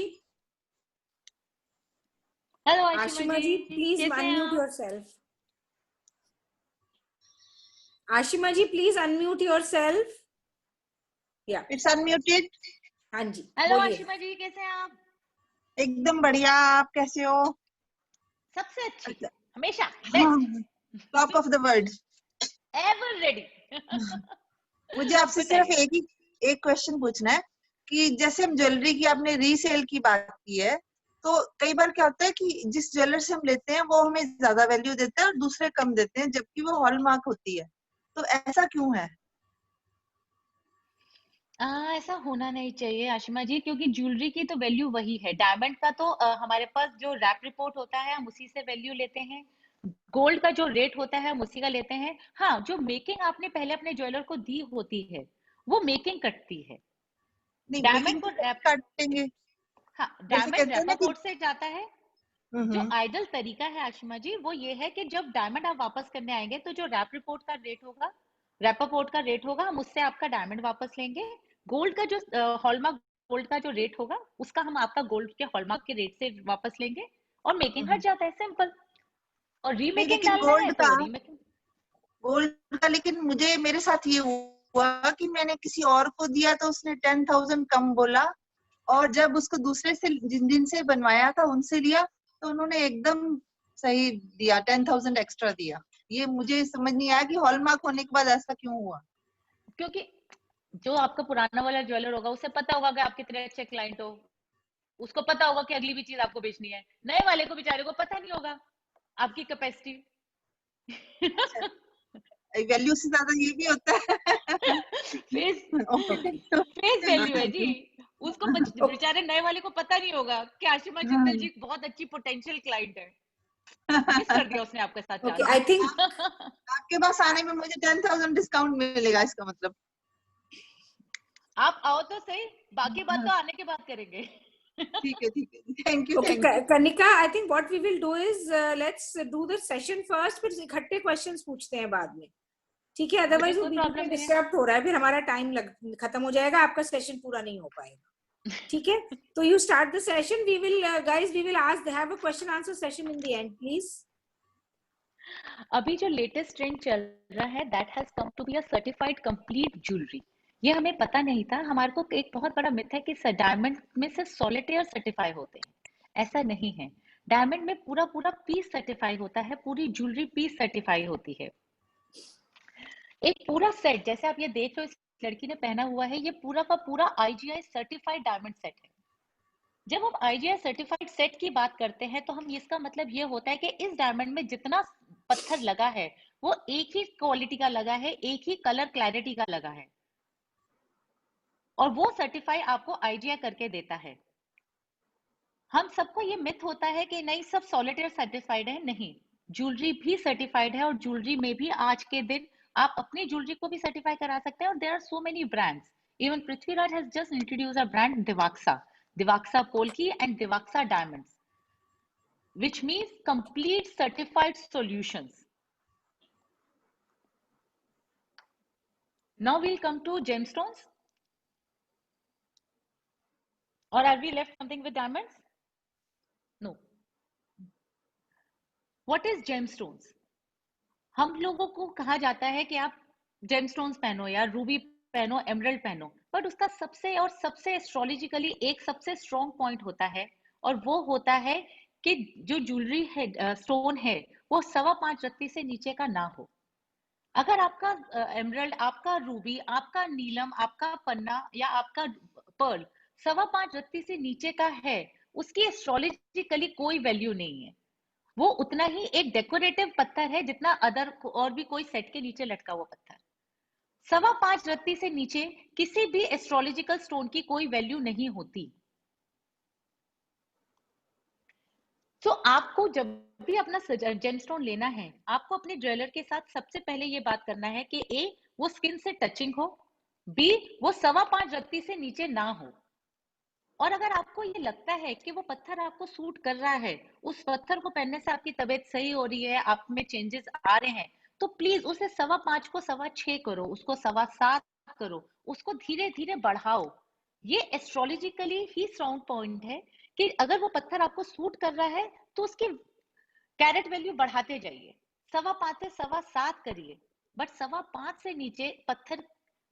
Hello Ashima ji, please unmute yourself. Ashima ji, please unmute yourself. Yeah. It's unmuted. हाँ जी। हेलो आशिमा जी, कैसे हैं आप? एकदम बढ़िया, आप कैसे हो? सबसे अच्छी, हमेशा top of the world, ever ready. मुझे आपसे सिर्फ एक क्वेश्चन पूछना है कि जैसे हम ज्वेलरी की, आपने रीसेल की बात की है, तो कई बार क्या होता है कि जिस ज्वेलर से हम लेते हैं वो हमें ज्यादा वैल्यू देते हैं और दूसरे कम देते हैं, जबकि वो हॉलमार्क होती है, तो ऐसा क्यों है? ऐसा होना नहीं चाहिए आशिमा जी, क्योंकि ज्वेलरी की तो वैल्यू वही है। डायमंड का तो हमारे पास जो रैप रिपोर्ट होता है हम उसी से वैल्यू लेते हैं। गोल्ड का जो रेट होता है हम उसी का लेते हैं। हाँ, जो मेकिंग आपने पहले अपने ज्वेलर को दी होती है वो मेकिंग कटती है। नहीं, डायमंड मेकिंग को तो काटेंगे, हाँ, जैसे डायमंड कहते हैं ना कि रेपापोर्ट से जाता है। जो आइडल तरीका है आशिमा जी वो ये है कि जब डायमंड आप वापस करने आएंगे तो जो रैप रिपोर्ट का रेट होगा, रेपापोर्ट का रेट होगा, हम उससे आपका डायमंड वापस लेंगे। गोल्ड का जो हॉलमार्क गोल्ड का जो रेट होगा उसका हम आपका गोल्ड के हॉलमार्क के रेट से वापस लेंगे और मेकिंग हट जाता है, सिंपल। और नहीं, रीमेकिंग लेकिन डालना है तो रीमेकिंग। गोल्ड का लेकिन मुझे मेरे साथ ये हुआ कि मैंने किसी और को दिया तो उसने 10,000 कम बोला, और जब उसको दूसरे से जिनसे बनवाया था उनसे लिया तो उन्होंने एकदम सही दिया, 10,000 एक्स्ट्रा दिया। ये मुझे समझ नहीं आया कि हॉलमार्क होने के बाद ऐसा क्यों हुआ। क्योंकि जो आपका पुराना वाला ज्वेलर होगा उसे पता होगा कि आप कितने अच्छे क्लाइंट हो, उसको पता होगा कि अगली भी चीज आपको बेचनी है। नए वाले को बेचारे को पता नहीं होगा आपकी कैपेसिटी। वैल्यू से ज्यादा ये भी होता है। फेस वैल्यू है जी। उसको बेचारे नए वाले को पता नहीं होगा कि आशिमा जिंदल जी बहुत अच्छी पोटेंशियल क्लाइंट है। मिस कर दिया उसने आपके साथ Okay, I think आपके पास आने में मुझे 10,000 डिस्काउंट मिलेगा, इसका मतलब। आप आओ तो सही, बाकी बात तो आने के बाद करेंगे। ठीक है, ठीक है, thank you, okay, thank you. Kanika, I think what we will do is let's do the session first, फिर इकट्ठे questions पूछते हैं बाद में, ठीक है? अदरवाइज वो कोई बीच प्रॉब्लम में नहीं है। डिस्टर्ब हो रहा है, फिर हमारा टाइम खत्म हो जाएगा, आपका सेशन पूरा नहीं हो पाएगा, ठीक है? तो you start the session. We will guys, we will have a question answer session in the end, please. अभी जो लेटेस्ट ट्रेंड चल रहा है that has come to be a certified complete jewellery. ये हमें पता नहीं था। हमारे को एक बहुत बड़ा मिथ है कि डायमंड में से सॉलिटेयर सर्टिफाई होते हैं। ऐसा नहीं है। डायमंड में पूरा पूरा पीस सर्टिफाई होता है, पूरी ज्वेलरी पीस सर्टिफाई होती है। एक पूरा सेट जैसे आप ये देख रहे हो इस लड़की ने पहना हुआ है, ये पूरा का पूरा IGI सर्टिफाइड डायमंड सेट है। जब हम IGI सर्टिफाइड सेट की बात करते हैं तो हम इसका मतलब ये होता है कि इस डायमंड में जितना पत्थर लगा है वो एक ही क्वालिटी का लगा है, एक ही कलर क्लैरिटी का लगा है, और वो सर्टिफाई आपको IGI करके देता है। हम सबको ये मिथ होता है कि नहीं सब सॉलिटेयर सर्टिफाइड है। नहीं, ज्वेलरी भी सर्टिफाइड है, और ज्वेलरी में भी आज के दिन आप अपनी ज्वेलरी को भी सर्टिफाई करा सकते हैं। और there are so many brands. Even Prithviraj has just introduced a brand Divaxa Polki and Divaxa Diamonds, which means complete certified solutions. Now we'll come to gemstones. Or are we left something with diamonds? No. What is gemstones? हम लोगों को कहा जाता है कि आप gemstones पहनो या रूबी पहनो, एमरल्ड पहनो, बट उसका सबसे एस्ट्रोलॉजिकली एक सबसे स्ट्रॉन्ग पॉइंट होता है, और वो होता है कि जो ज्वेलरी है, स्टोन है, वो 5.25 रत्ती से नीचे का ना हो। अगर आपका एमरल्ड, आपका रूबी, आपका नीलम, आपका पन्ना या आपका पर्ल 5.25 रत्ती से नीचे का है, उसकी एस्ट्रोलॉजिकली कोई वैल्यू नहीं है। वो उतना ही एक डेकोरेटिव पत्थर है जितना अदर और भी कोई सेट के नीचे लटका हुआ पत्थर। 5.25 रत्ती से नीचे किसी भी एस्ट्रोलॉजिकल स्टोन की कोई वैल्यू नहीं होती। तो आपको जब भी अपना जेमस्टोन लेना है, आपको अपने ज्वेलर के साथ सबसे पहले ये बात करना है कि A, वो स्किन से टचिंग हो, B, वो 5.25 रत्ती से नीचे ना हो। और अगर आपको ये लगता है कि वो पत्थर आपको सूट कर रहा है, उस पत्थर को पहनने से आपकी तबीयत सही हो रही है, आप में चेंजेस आ रहे हैं, तो प्लीज उसे 5.25 को 6.25 करो, उसको 7.25 करो, उसको धीरे धीरे बढ़ाओ। ये एस्ट्रोलॉजिकली ही स्ट्रॉन्ग पॉइंट है कि अगर वो पत्थर आपको सूट कर रहा है तो उसकी कैरेट वैल्यू बढ़ाते जाइए, 5.25 से 7.25 करिए, बट 5.25 से नीचे पत्थर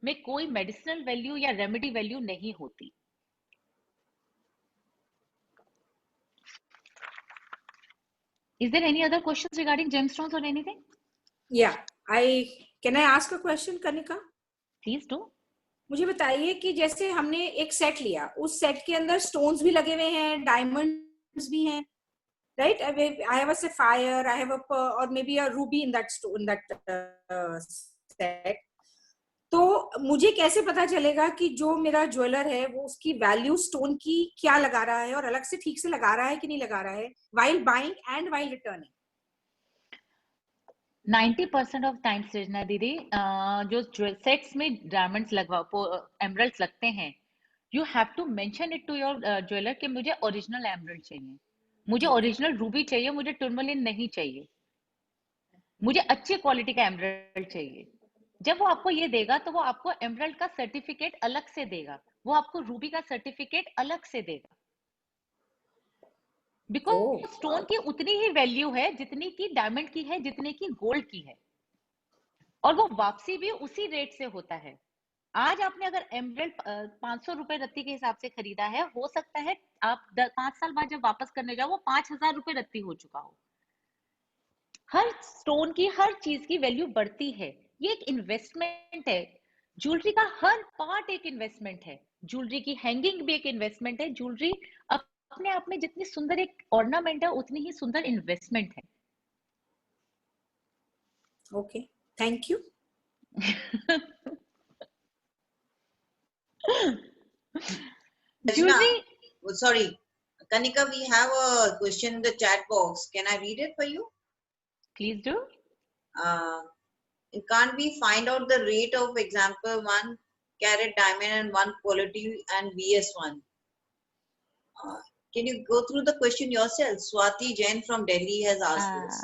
में कोई मेडिसिनल वैल्यू या रेमेडी वैल्यू नहीं होती। Is there any other questions regarding gemstones or anything? Yeah, can I ask a question, Kanika? Please do. मुझे बताइए कि जैसे हमने एक सेट लिया, उस सेट के अंदर स्टोन्स भी लगे हुए हैं, डायमंड्स भी हैं, right? I have a sapphire, I have a pearl, or maybe a ruby in that set. तो मुझे कैसे पता चलेगा कि जो मेरा ज्वेलर है वो उसकी वैल्यू स्टोन की क्या लगा रहा है और अलग से ठीक से लगा रहा है कि नहीं लगा रहा है, while buying and while returning? 90% of time Srijana दीदी जो सेट्स में डायमंड्स एमरल्ड्स लगते हैं, you have to mention it to your jeweller कि मुझे ओरिजिनल एमरल्ड चाहिए, मुझे ओरिजिनल रूबी चाहिए, मुझे टूरमलिन नहीं चाहिए, मुझे अच्छी क्वालिटी का एमरल्ड चाहिए। जब वो आपको ये देगा तो वो आपको एमरल्ड का सर्टिफिकेट अलग से देगा, वो आपको रूबी का सर्टिफिकेट अलग से देगा, बिकॉज स्टोन की उतनी ही वैल्यू है जितनी की डायमंड की है, जितने की गोल्ड की है, और वो वापसी भी उसी रेट से होता है। आज आपने अगर एमरल्ड 500 रुपए रत्ती के हिसाब से खरीदा है, हो सकता है आप 5 साल बाद जब वापस करने जाओ वो 5000 रुपए रत्ती हो चुका हो। हर स्टोन की, हर चीज की वैल्यू बढ़ती है, ये एक इन्वेस्टमेंट है। ज्वेलरी का हर पार्ट एक इन्वेस्टमेंट है, ज्वेलरी की हैंगिंग भी एक इन्वेस्टमेंट है, ज्वेलरी अपने आप में जितनी सुंदर एक ऑर्नामेंट है उतनी ही सुंदर इन्वेस्टमेंट है। Okay, thank you. Jewelry. Sorry, Kanika, we have a question in the chat box. Can I read it for you? Please do. Can't we find out the rate of example 1 carat diamond and 1 quality and VS1? Can you go through the question yourself? Swati Jain from Delhi has asked this.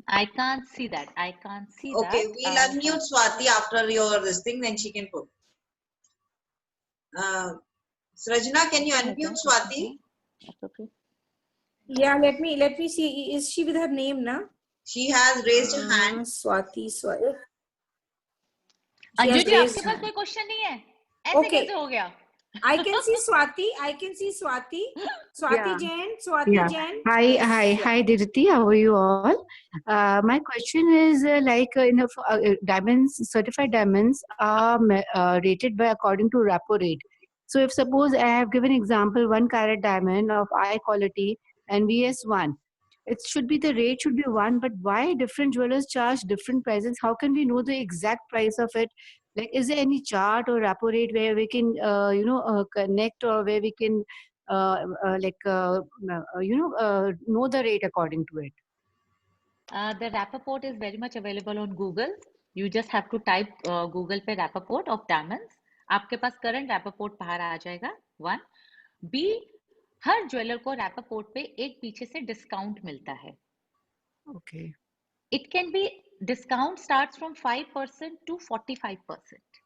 I can't see that. I can't see that. Okay, we'll unmute Swati after your this thing, then she can put. Srajna, can you unmute Swati? Okay. Yeah, let me see. Is she with her name now? She has raised her hand. Swati. Anju ji, आपके पास कोई question नहीं है? ऐसे कैसे हो गया? I can see Swati. Swati Jain. Hi, Diditi. How are you all? My question is diamonds, certified diamonds are rated by according to repo rate. So if suppose I have given example 1 carat diamond of high quality and VS1, it should be the rate should be 1, but why different jewelers charge different prices? How can we know the exact price of it? Like, is there any chart or repo rate where we can, connect, or where we can, know the rate according to it? The Rappaport is very much available on Google. You just have to type Google पे Rappaport of diamonds. आपके पास current Rappaport बाहर आ जाएगा. 1. B, हर jeweller को Rappaport पे एक पीछे से discount मिलता है. Okay. It can be discount starts from 5% to 45%.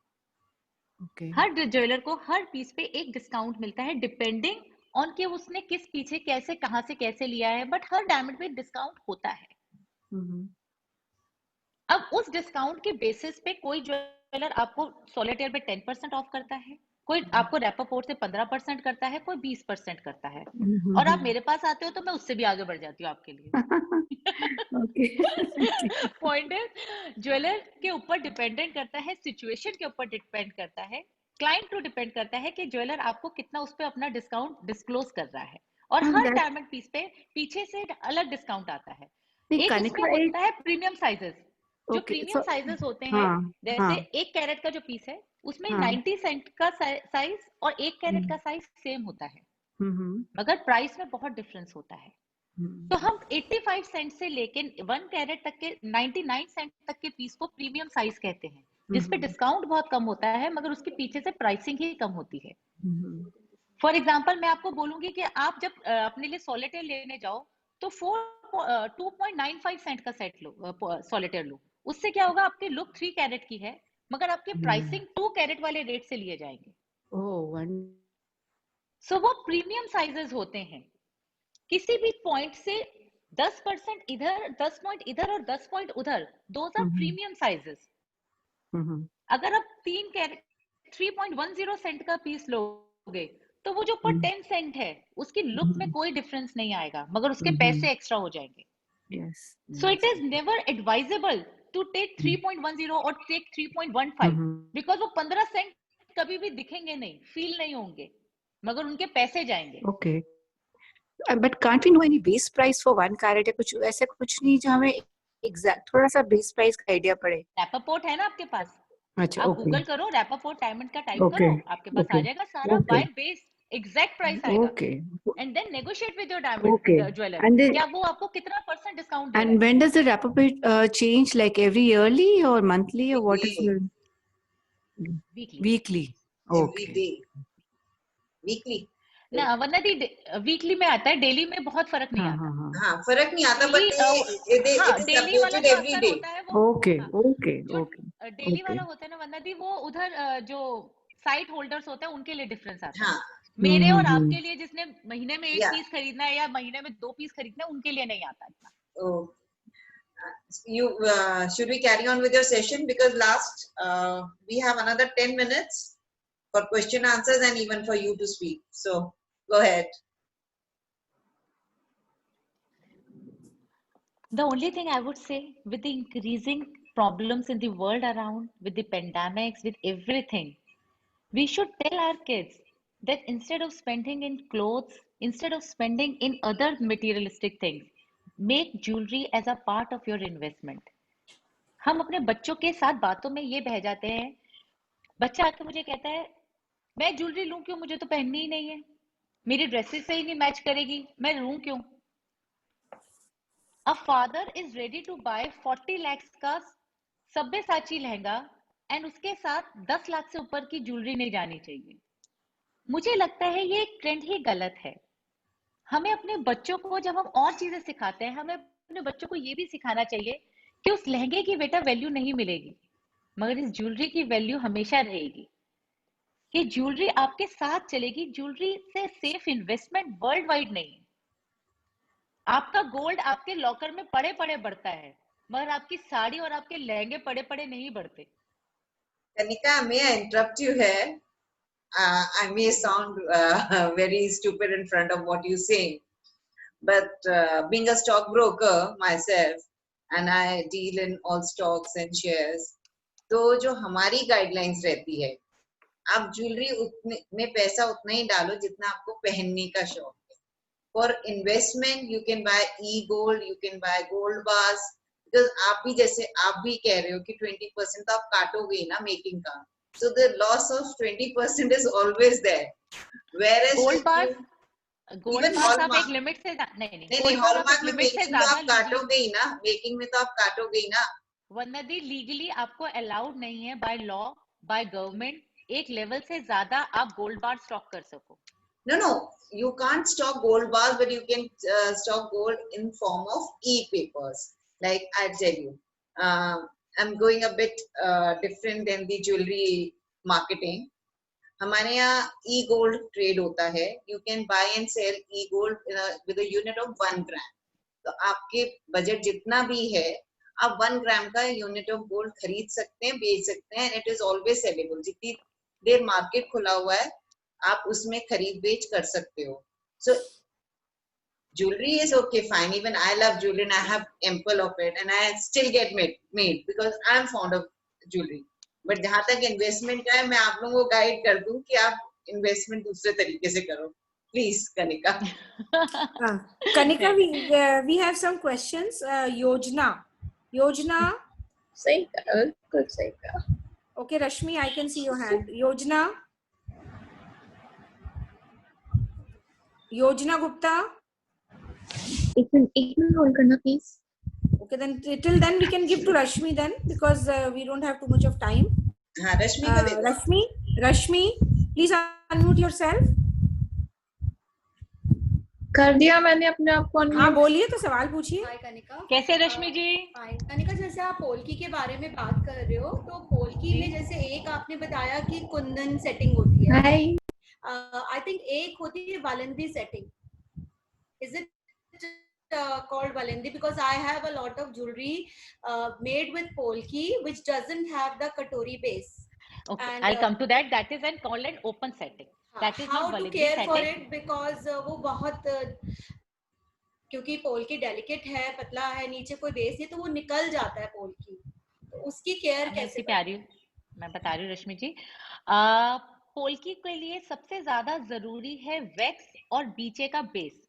Okay. Her jeweller को हर पीस पे एक डिस्काउंट मिलता है, डिपेंडिंग ऑन कि उसने किस पीछे कैसे कहां से कैसे लिया है, बट हर डायमंड पे डिस्काउंट होता है. अब उस डिस्काउंट के बेसिस पे कोई ज्वेलर आपको सॉलिटेयर पे 10% ऑफ करता है, कोई आपको Rappaport से 15% करता है, कोई 20% करता है, और आप मेरे पास आते हो तो मैं उससे भी आगे बढ़ जाती हूँ आपके लिए. पॉइंट है, ज्वेलर के ऊपर डिपेंडेंट करता है, सिचुएशन के ऊपर डिपेंड करता है, क्लाइंट को डिपेंड करता है कि ज्वेलर आपको कितना उस पे अपना डिस्काउंट डिस्क्लोज कर रहा है, और हर डायमंड पीस पे पीछे से अलग डिस्काउंट आता है. एक उसमें होता है प्रीमियम साइजेस. जो प्रीमियम साइजेस होते हैं, जैसे 1 कैरेट का जो पीस है उसमें 90 सेंट का साइज और 1 कैरेट का साइज सेम होता है, मगर प्राइस में बहुत डिफरेंस होता है. तो हम 85 सेंट से लेके 1 कैरेट तक के 99 सेंट तक के पीस को प्रीमियम साइज कहते हैं, जिसपे डिस्काउंट बहुत कम होता है, मगर उसके पीछे से प्राइसिंग ही कम होती है. फॉर एग्जाम्पल मैं आपको बोलूंगी कि आप जब अपने लिए सॉलिटेयर लेने जाओ तो 2.95 सेंट का सेट लो, सॉलिटेयर लो. उससे क्या होगा, आपकी लुक 3 कैरेट की है, मगर आपकी प्राइसिंग 2 कैरेट वाले रेट से लिए जाएंगे. सो वो प्रीमियम साइजेस होते हैं. किसी भी पॉइंट से 10% इधर, 10 पॉइंट इधर और 10 पॉइंट उधर, दोज आर प्रीमियम साइजेस. अगर आप 3 कैरेट 3.10 सेंट का पीस लोगे तो वो जो ऊपर 10 सेंट है उसकी लुक में कोई डिफरेंस नहीं आएगा, मगर उसके पैसे एक्स्ट्रा हो जाएंगे. So it is never advisable to take 3.10 और take 3.15 because वो 15 सेंट कभी भी दिखेंगे नहीं, फील नहीं होंगे, मगर उनके पैसे जाएंगे. Okay. But can't we know any base price for 1 carat? कुछ ऐसा कुछ नहीं जो हमें exact थोड़ा सा base price का आइडिया पड़े. Rappaport है ना आपके पास? अच्छा, आप ओके गूगल करो रैपरफोर्ट डायमंड का टाइप ओके करो, आपके पास आ ओके जाएगा सारा okay by base exact price आएगा, okay and then negotiate with your diamond okay jeweller, and क्या वो आपको कितना % डिस्काउंट दे रहा and है। when does the repo rate change, like every yearly or monthly, or what is Weekly. the weekly weekly? Every Okay. day. Weekly. ना वरना दी weekly में आता है, डेली में बहुत फर्क नहीं हाँ आता। हाँ हाँ हाँ, फर्क नहीं आता, डेली but it हाँ is डेली वाला updated जो every असर day. होता है वो Okay, हाँ, okay, जो okay, डेली okay. वाला होता है ना वरना दी वो उधर जो साइट होल्डर्स होते हैं उनके लिए डिफरेंस आता है। हाँ, मेरे और हम्म आपके लिए जिसने महीने में 1 yeah. पीस खरीदना है या महीने में 2 पीस खरीदना है उनके लिए नहीं आता इतना। Oh. You should we carry on with your session, because last we have another 10 minutes for question answers and even for you to speak. So go ahead. The only thing I would say, with the increasing problems in the world around, with the pandemics, with everything, we should tell our kids that instead of spending in clothes, instead of spending in other materialistic things, make jewelry as a part of your investment. हम अपने बच्चों के साथ बातों में ये बह जाते हैं, बच्चा आके मुझे कहता है मैं ज्वेलरी लूं क्यों, मुझे तो पहननी ही नहीं है, मेरी ड्रेसेस से ही नहीं मैच करेगी, मैं लूं क्यों। A father is ready to buy 40 lakhs का सब्यसाची लहंगा एंड उसके साथ 10 लाख से ऊपर की ज्वेलरी नहीं जानी चाहिए। मुझे लगता है ये एक ट्रेंड ही गलत है। हमें अपने बच्चों को जब हम और चीजें सिखाते हैं, हमें अपने बच्चों को ये भी सिखाना चाहिए कि उस लहंगे की बेटा वैल्यू नहीं मिलेगी, मगर इस ज्वेलरी की वैल्यू हमेशा रहेगी। ये ज्वेलरी आपके साथ चलेगी, ज्वेलरी से सेफ इन्वेस्टमेंट वर्ल्ड वाइड नहीं है। आपका गोल्ड आपके लॉकर में पड़े पड़े बढ़ता है, मगर आपकी साड़ी और आपके लहंगे पड़े पड़े नहीं बढ़ते। Kanika, may I interrupt you here? I may sound very stupid in front of what you're saying, but being a stockbroker myself, and I deal in all stocks and shares, तो जो हमारी गाइडलाइंस रहती है, आप jewellery उतने में पैसा उतना ही डालो जितना आपको पहनने का शौक है। For investment you can buy e-gold, you can by gold bars, because आप भी जैसे आप भी कह रहे हो कि 20% तो आप काटोगे ही ना मेकिंग का, so the loss of 20% is always there, whereas gold if bar you gold even बार आप एक हॉलमार्क, लिमिट से नहीं नहीं गोल्ड बार आप हॉलमार्क एक में लिमिट से मेकिंग तो ज्यादा आप लीगली, काटोगे ही ना, मेकिंग में तो आप काटोगे ही ना। वरना दी लीगली आपको अलाउड नहीं है बाय लॉ बाय गवर्नमेंट एक लेवल से ज्यादा आप गोल्ड बार स्टॉक कर सको। No, you can't stock gold bars, but you can stock gold in form of e-papers. Like I tell you, I'm going a bit different than the jewelry marketing. हमारे यहाँ e-gold trade होता है. You can buy and sell e-gold with a unit of 1 gram. तो आपके budget जितना भी है, आप 1 ग्राम का यूनिट ऑफ गोल्ड खरीद सकते हैं, बेच सकते हैं, and it is always saleable. जितनी देर मार्केट खुला हुआ है आप उसमें खरीद बेच कर सकते हो। सो jewelry is okay, fine, even I love jewelry and I have ample of it and I still get made because I am fond of jewelry, but जहां तक इन्वेस्टमेंट का है मैं आप लोगों को गाइड कर दूं कि आप इन्वेस्टमेंट दूसरे तरीके से करो, please Kanika. Kanika, we have some questions. Yojna सही कहा, बिल्कुल सही कहा। Okay, Rashmi, I can see your hand. Yojna Gupta. एक मिनट होल्ड करना please. Okay, then till then we can give to Rashmi then, because we don't have too much of time. हाँ, रश्मि को दे दो। Rashmi, please unmute yourself. कर दिया मैंने अपने आप को हाँ, बोलिए तो सवाल पूछिए। हाय कनिका, कैसे रश्मि जी? हाय कनिका, जैसे आप पोल्की के बारे में बात कर रहे हो, तो पोल्की में जैसे एक आपने बताया कि कुंदन सेटिंग होती है, आई थिंक एक होती है Valandi setting. Is it called Valandi? Because I have a lot of jewelry made with polki which doesn't have the katori base. Okay, and I'll come to that. That is an called an open setting. That is how not to Valandi care setting. for it, because वो बहुत क्योंकि polki delicate है, पतला है, नीचे कोई base नहीं, तो वो निकल जाता है पोल्की, तो उसकी केयर कैसे करें? मैं बता रही हूँ रश्मि जी। पोल्की के लिए सबसे ज्यादा जरूरी है वैक्स और बीचे का बेस।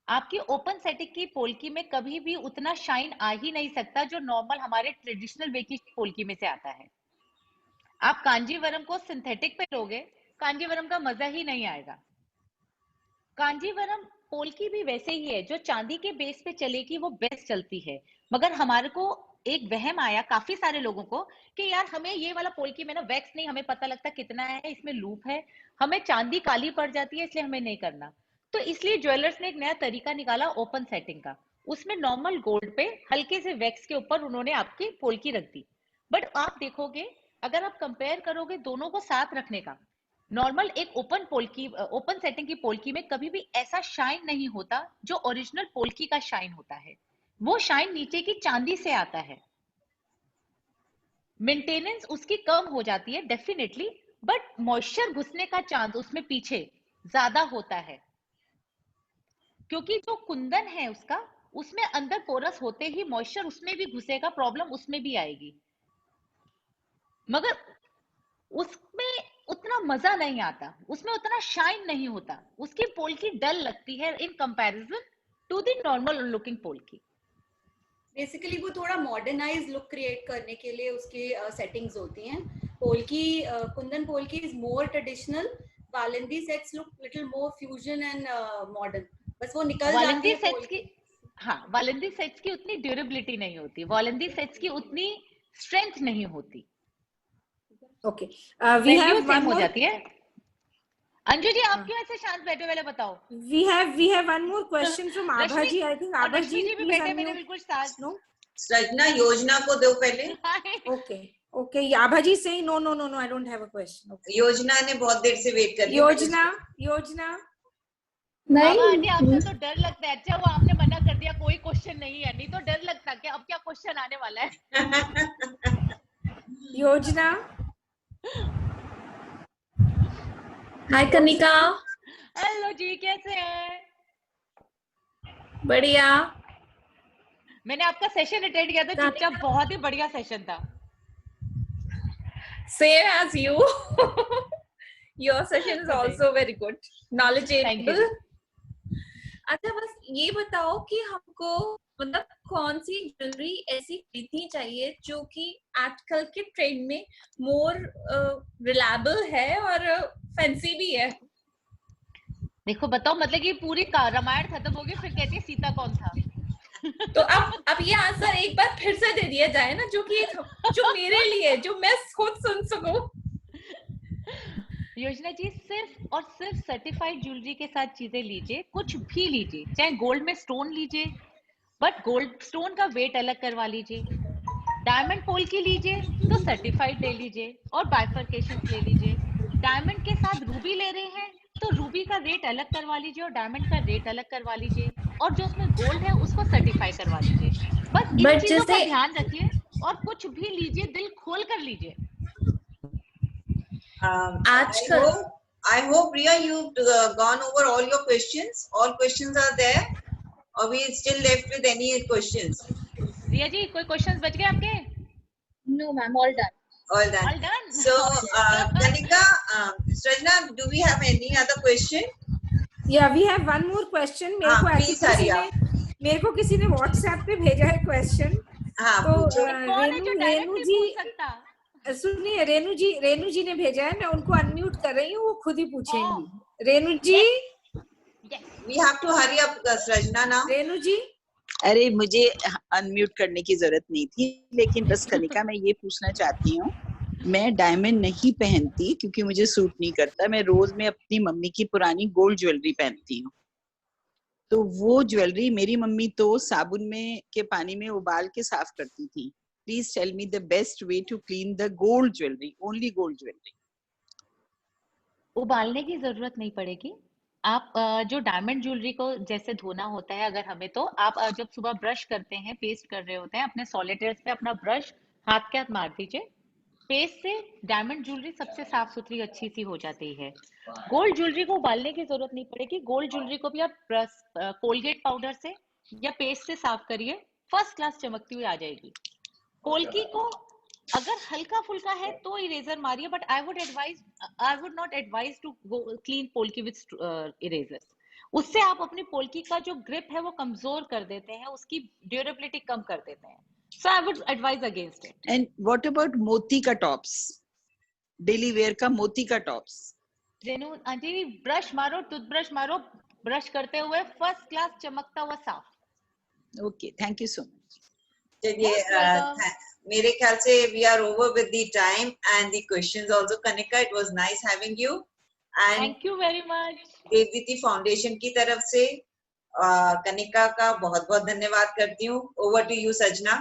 आपकी ओपन सेटिंग की पोल्की में कभी भी उतना शाइन आ ही नहीं सकता जो नॉर्मल हमारे ट्रेडिशनल वे की पोल्की में से आता है। आप कांजीवरम को सिंथेटिक पे लोगे, कांजीवरम का मजा ही नहीं आएगा। कांजीवरम पोल्की भी वैसे ही है, जो चांदी के बेस पे चलेगी वो बेस्ट चलती है। मगर हमारे को एक वहम आया काफी सारे लोगों को कि यार हमें ये वाला पोल्की में ना वैक्स नहीं, हमें पता लगता कितना है, इसमें लूप है, हमें चांदी काली पड़ जाती है, इसलिए हमें नहीं करना। तो इसलिए ज्वेलर्स ने एक नया तरीका निकाला ओपन सेटिंग का। उसमें नॉर्मल गोल्ड पे हल्के से वैक्स के ऊपर उन्होंने आपकी पोल्की रख दी। बट आप देखोगे, अगर आप कंपेयर करोगे दोनों को साथ रखने का, नॉर्मल एक ओपन सेटिंग की पोल्की में कभी भी ऐसा शाइन नहीं होता जो ओरिजिनल पोल्की का शाइन होता है। वो शाइन नीचे की चांदी से आता है। मेंटेनेंस उसकी कम हो जाती है डेफिनेटली, बट मॉइस्चर घुसने का चांस उसमें पीछे ज्यादा होता है, क्योंकि जो कुंदन है उसका, उसमें अंदर पोरस होते ही मॉइस्चर उसमें भी घुसेगा, प्रॉब्लम उसमें भी आएगी। मगर उसमें उतना मजा नहीं आता, उसमें उतना शाइन नहीं होता, उसकी पोल्की डल लगती है in comparison to the normal looking polki. Basically वो थोड़ा मॉडर्नाइज लुक क्रिएट करने के लिए उसकी सेटिंग्स होती हैं। Polki, kundan polki is more traditional, Valandi sets look little more fusion and modern. बस वो निकल जाती है सेट्स की, हाँ, वालंदी सेट्स की उतनी ड्यूरेबिलिटी नहीं होती, वालंदी सेट्स की उतनी स्ट्रेंथ नहीं होती। ओके, वी हैव वन हो मोर। जाती है। अंजू जी आप क्यों ऐसे शांत बैठे वाले बताओ? We have one more question from Abha ji. I think Abha ji भी बैठे मेरे बिल्कुल साथ। No? सृजना योजना को दो पहले। Okay. Abha ji saying no. I don't have a question. Okay. योजना ने बहुत देर से वेट कर योजना नहीं, आपको तो डर लगता है। अच्छा वो आपने मना कर दिया, कोई क्वेश्चन नहीं है, नहीं तो डर लगता कि अब क्या क्वेश्चन आने वाला है। योजना। हाय कनिका। हेलो जी, कैसे हैं? बढ़िया। मैंने आपका सेशन अटेंड किया था चुपचाप, बहुत ही बढ़िया सेशन था। Same as you. Your session is also very good, knowledgeable. अच्छा बस ये बताओ कि हमको मतलब कौन सी ज्वेलरी ऐसी खरीदनी चाहिए जो कि आजकल के ट्रेंड में मोर रिलायबल है और फैंसी भी है। देखो बताओ, मतलब कि पूरी रामायण खत्म हो गई, फिर कहती है सीता कौन था? तो अब ये आंसर एक बार फिर से दे दिया जाए ना, जो मेरे लिए, जो मैं खुद सुन सकूं। योजना जी, सिर्फ और सिर्फ सर्टिफाइड ज्वेलरी के साथ चीजें लीजिए, कुछ भी लीजिए, चाहे गोल्ड में स्टोन लीजिए, बट गोल्ड स्टोन का वेट अलग करवा लीजिए। डायमंड पोल्की लीजिए तो सर्टिफाइड ले लीजिए और बाइफरकेशन ले लीजिए। डायमंड के साथ रूबी ले रहे हैं तो रूबी का रेट अलग करवा लीजिए और डायमंड का रेट अलग करवा लीजिए, और जो उसमें गोल्ड है उसको सर्टिफाई करवा लीजिए। बस इन चीजों का ध्यान रखिए और कुछ भी लीजिए दिल खोल कर लीजिए। I hope Priya you've gone over all your questions. All questions are there, or we still left with any questions? Priya ji, कोई questions बच गए आपके? No ma'am, all done. All done. All done. So, Kanika, Srajna, do we have any other question? Yeah, we have one more question. मेरे को किसी ने WhatsApp पे भेजा है question. तो रेनू जी, सुनिए, रेनू जी ने भेजा है, मैं उनको अनम्यूट कर रही हूँ, वो खुद ही पूछेंगी। रेनू जी, we have to hurry up, Srajna now. Renu जी, अरे मुझे अनम्यूट करने की जरूरत नहीं थी, लेकिन बस कनिका मैं ये पूछना चाहती हूँ, मैं डायमंड नहीं पहनती क्योंकि मुझे सूट नहीं करता। मैं रोज में अपनी मम्मी की पुरानी गोल्ड ज्वेलरी पहनती हूँ। तो वो ज्वेलरी मेरी मम्मी तो साबुन में के पानी में उबाल के साफ करती थी। Please tell me the best way to clean the gold jewelry, only gold jewelry. उबालने की जरूरत नहीं पड़ेगी। आप जो डायमंड ज्वेलरी को जैसे धोना होता है अगर हमें, तो आप जब सुबह ब्रश करते हैं, पेस्ट कर रहे होते हैं, अपने सॉलिटेयर्स पे अपना ब्रश हाथ के हाथ मार दीजिए। पेस्ट से डायमंड ज्वेलरी सबसे साफ सुथरी अच्छी सी हो जाती है। गोल्ड ज्वेलरी को उबालने की जरूरत नहीं पड़ेगी। गोल्ड ज्वेलरी को भी आप कोलगेट पाउडर से या पेस्ट से साफ करिए, फर्स्ट क्लास चमकती हुई आ जाएगी। पोल्की को अगर हल्का फुल्का है तो इरेजर मारिए, but I would not advise to clean polki with eraser. उससे आप अपनी पोल्की का जो ग्रिप है वो कमजोर कर देते हैं, उसकी ड्यूरेबिलिटी कम कर देते हैं। So I would advise against it. And what about मोती का टॉप्स? डेली वेयर का मोती का टॉप्स। रेनू आंटी ब्रश मारो, टूथब्रश मारो, ब्रश करते हुए फर्स्ट क्लास चमकता हुआ साफ। Okay, thank you so much. चलिए मेरे ख्याल से we are over with the time and the questions also. Kanika, it was nice having you. And thank you very much. Devditi Foundation की तरफ से कनिका का बहुत बहुत धन्यवाद करती हूँ। ओवर टू यू सजना।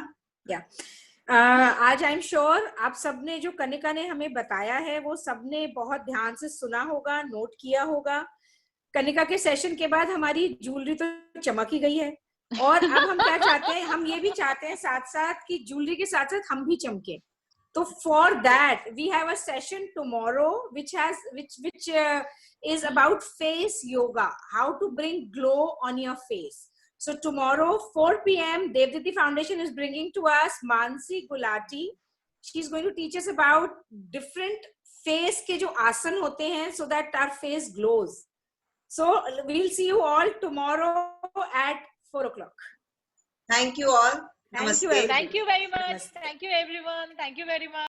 आज आई एम श्योर आप सबने जो कनिका ने हमें बताया है वो सबने बहुत ध्यान से सुना होगा, नोट किया होगा। कनिका के सेशन के बाद हमारी ज्वेलरी तो चमक ही गई है और अब हम क्या चाहते हैं, हम ये भी चाहते हैं साथ साथ कि ज्वेलरी के साथ साथ हम भी चमके। तो for that we have a session tomorrow which is about face yoga, how to bring glow on your face. So tomorrow 4 p.m. Devditi Foundation is bringing to us Mansi Gulati. She's going to teach us about different face के जो आसन होते हैं so that our face glows. So we'll see you all tomorrow at 4 o'clock. Thank you all. Thank you very much. Thank you everyone. Thank you very much.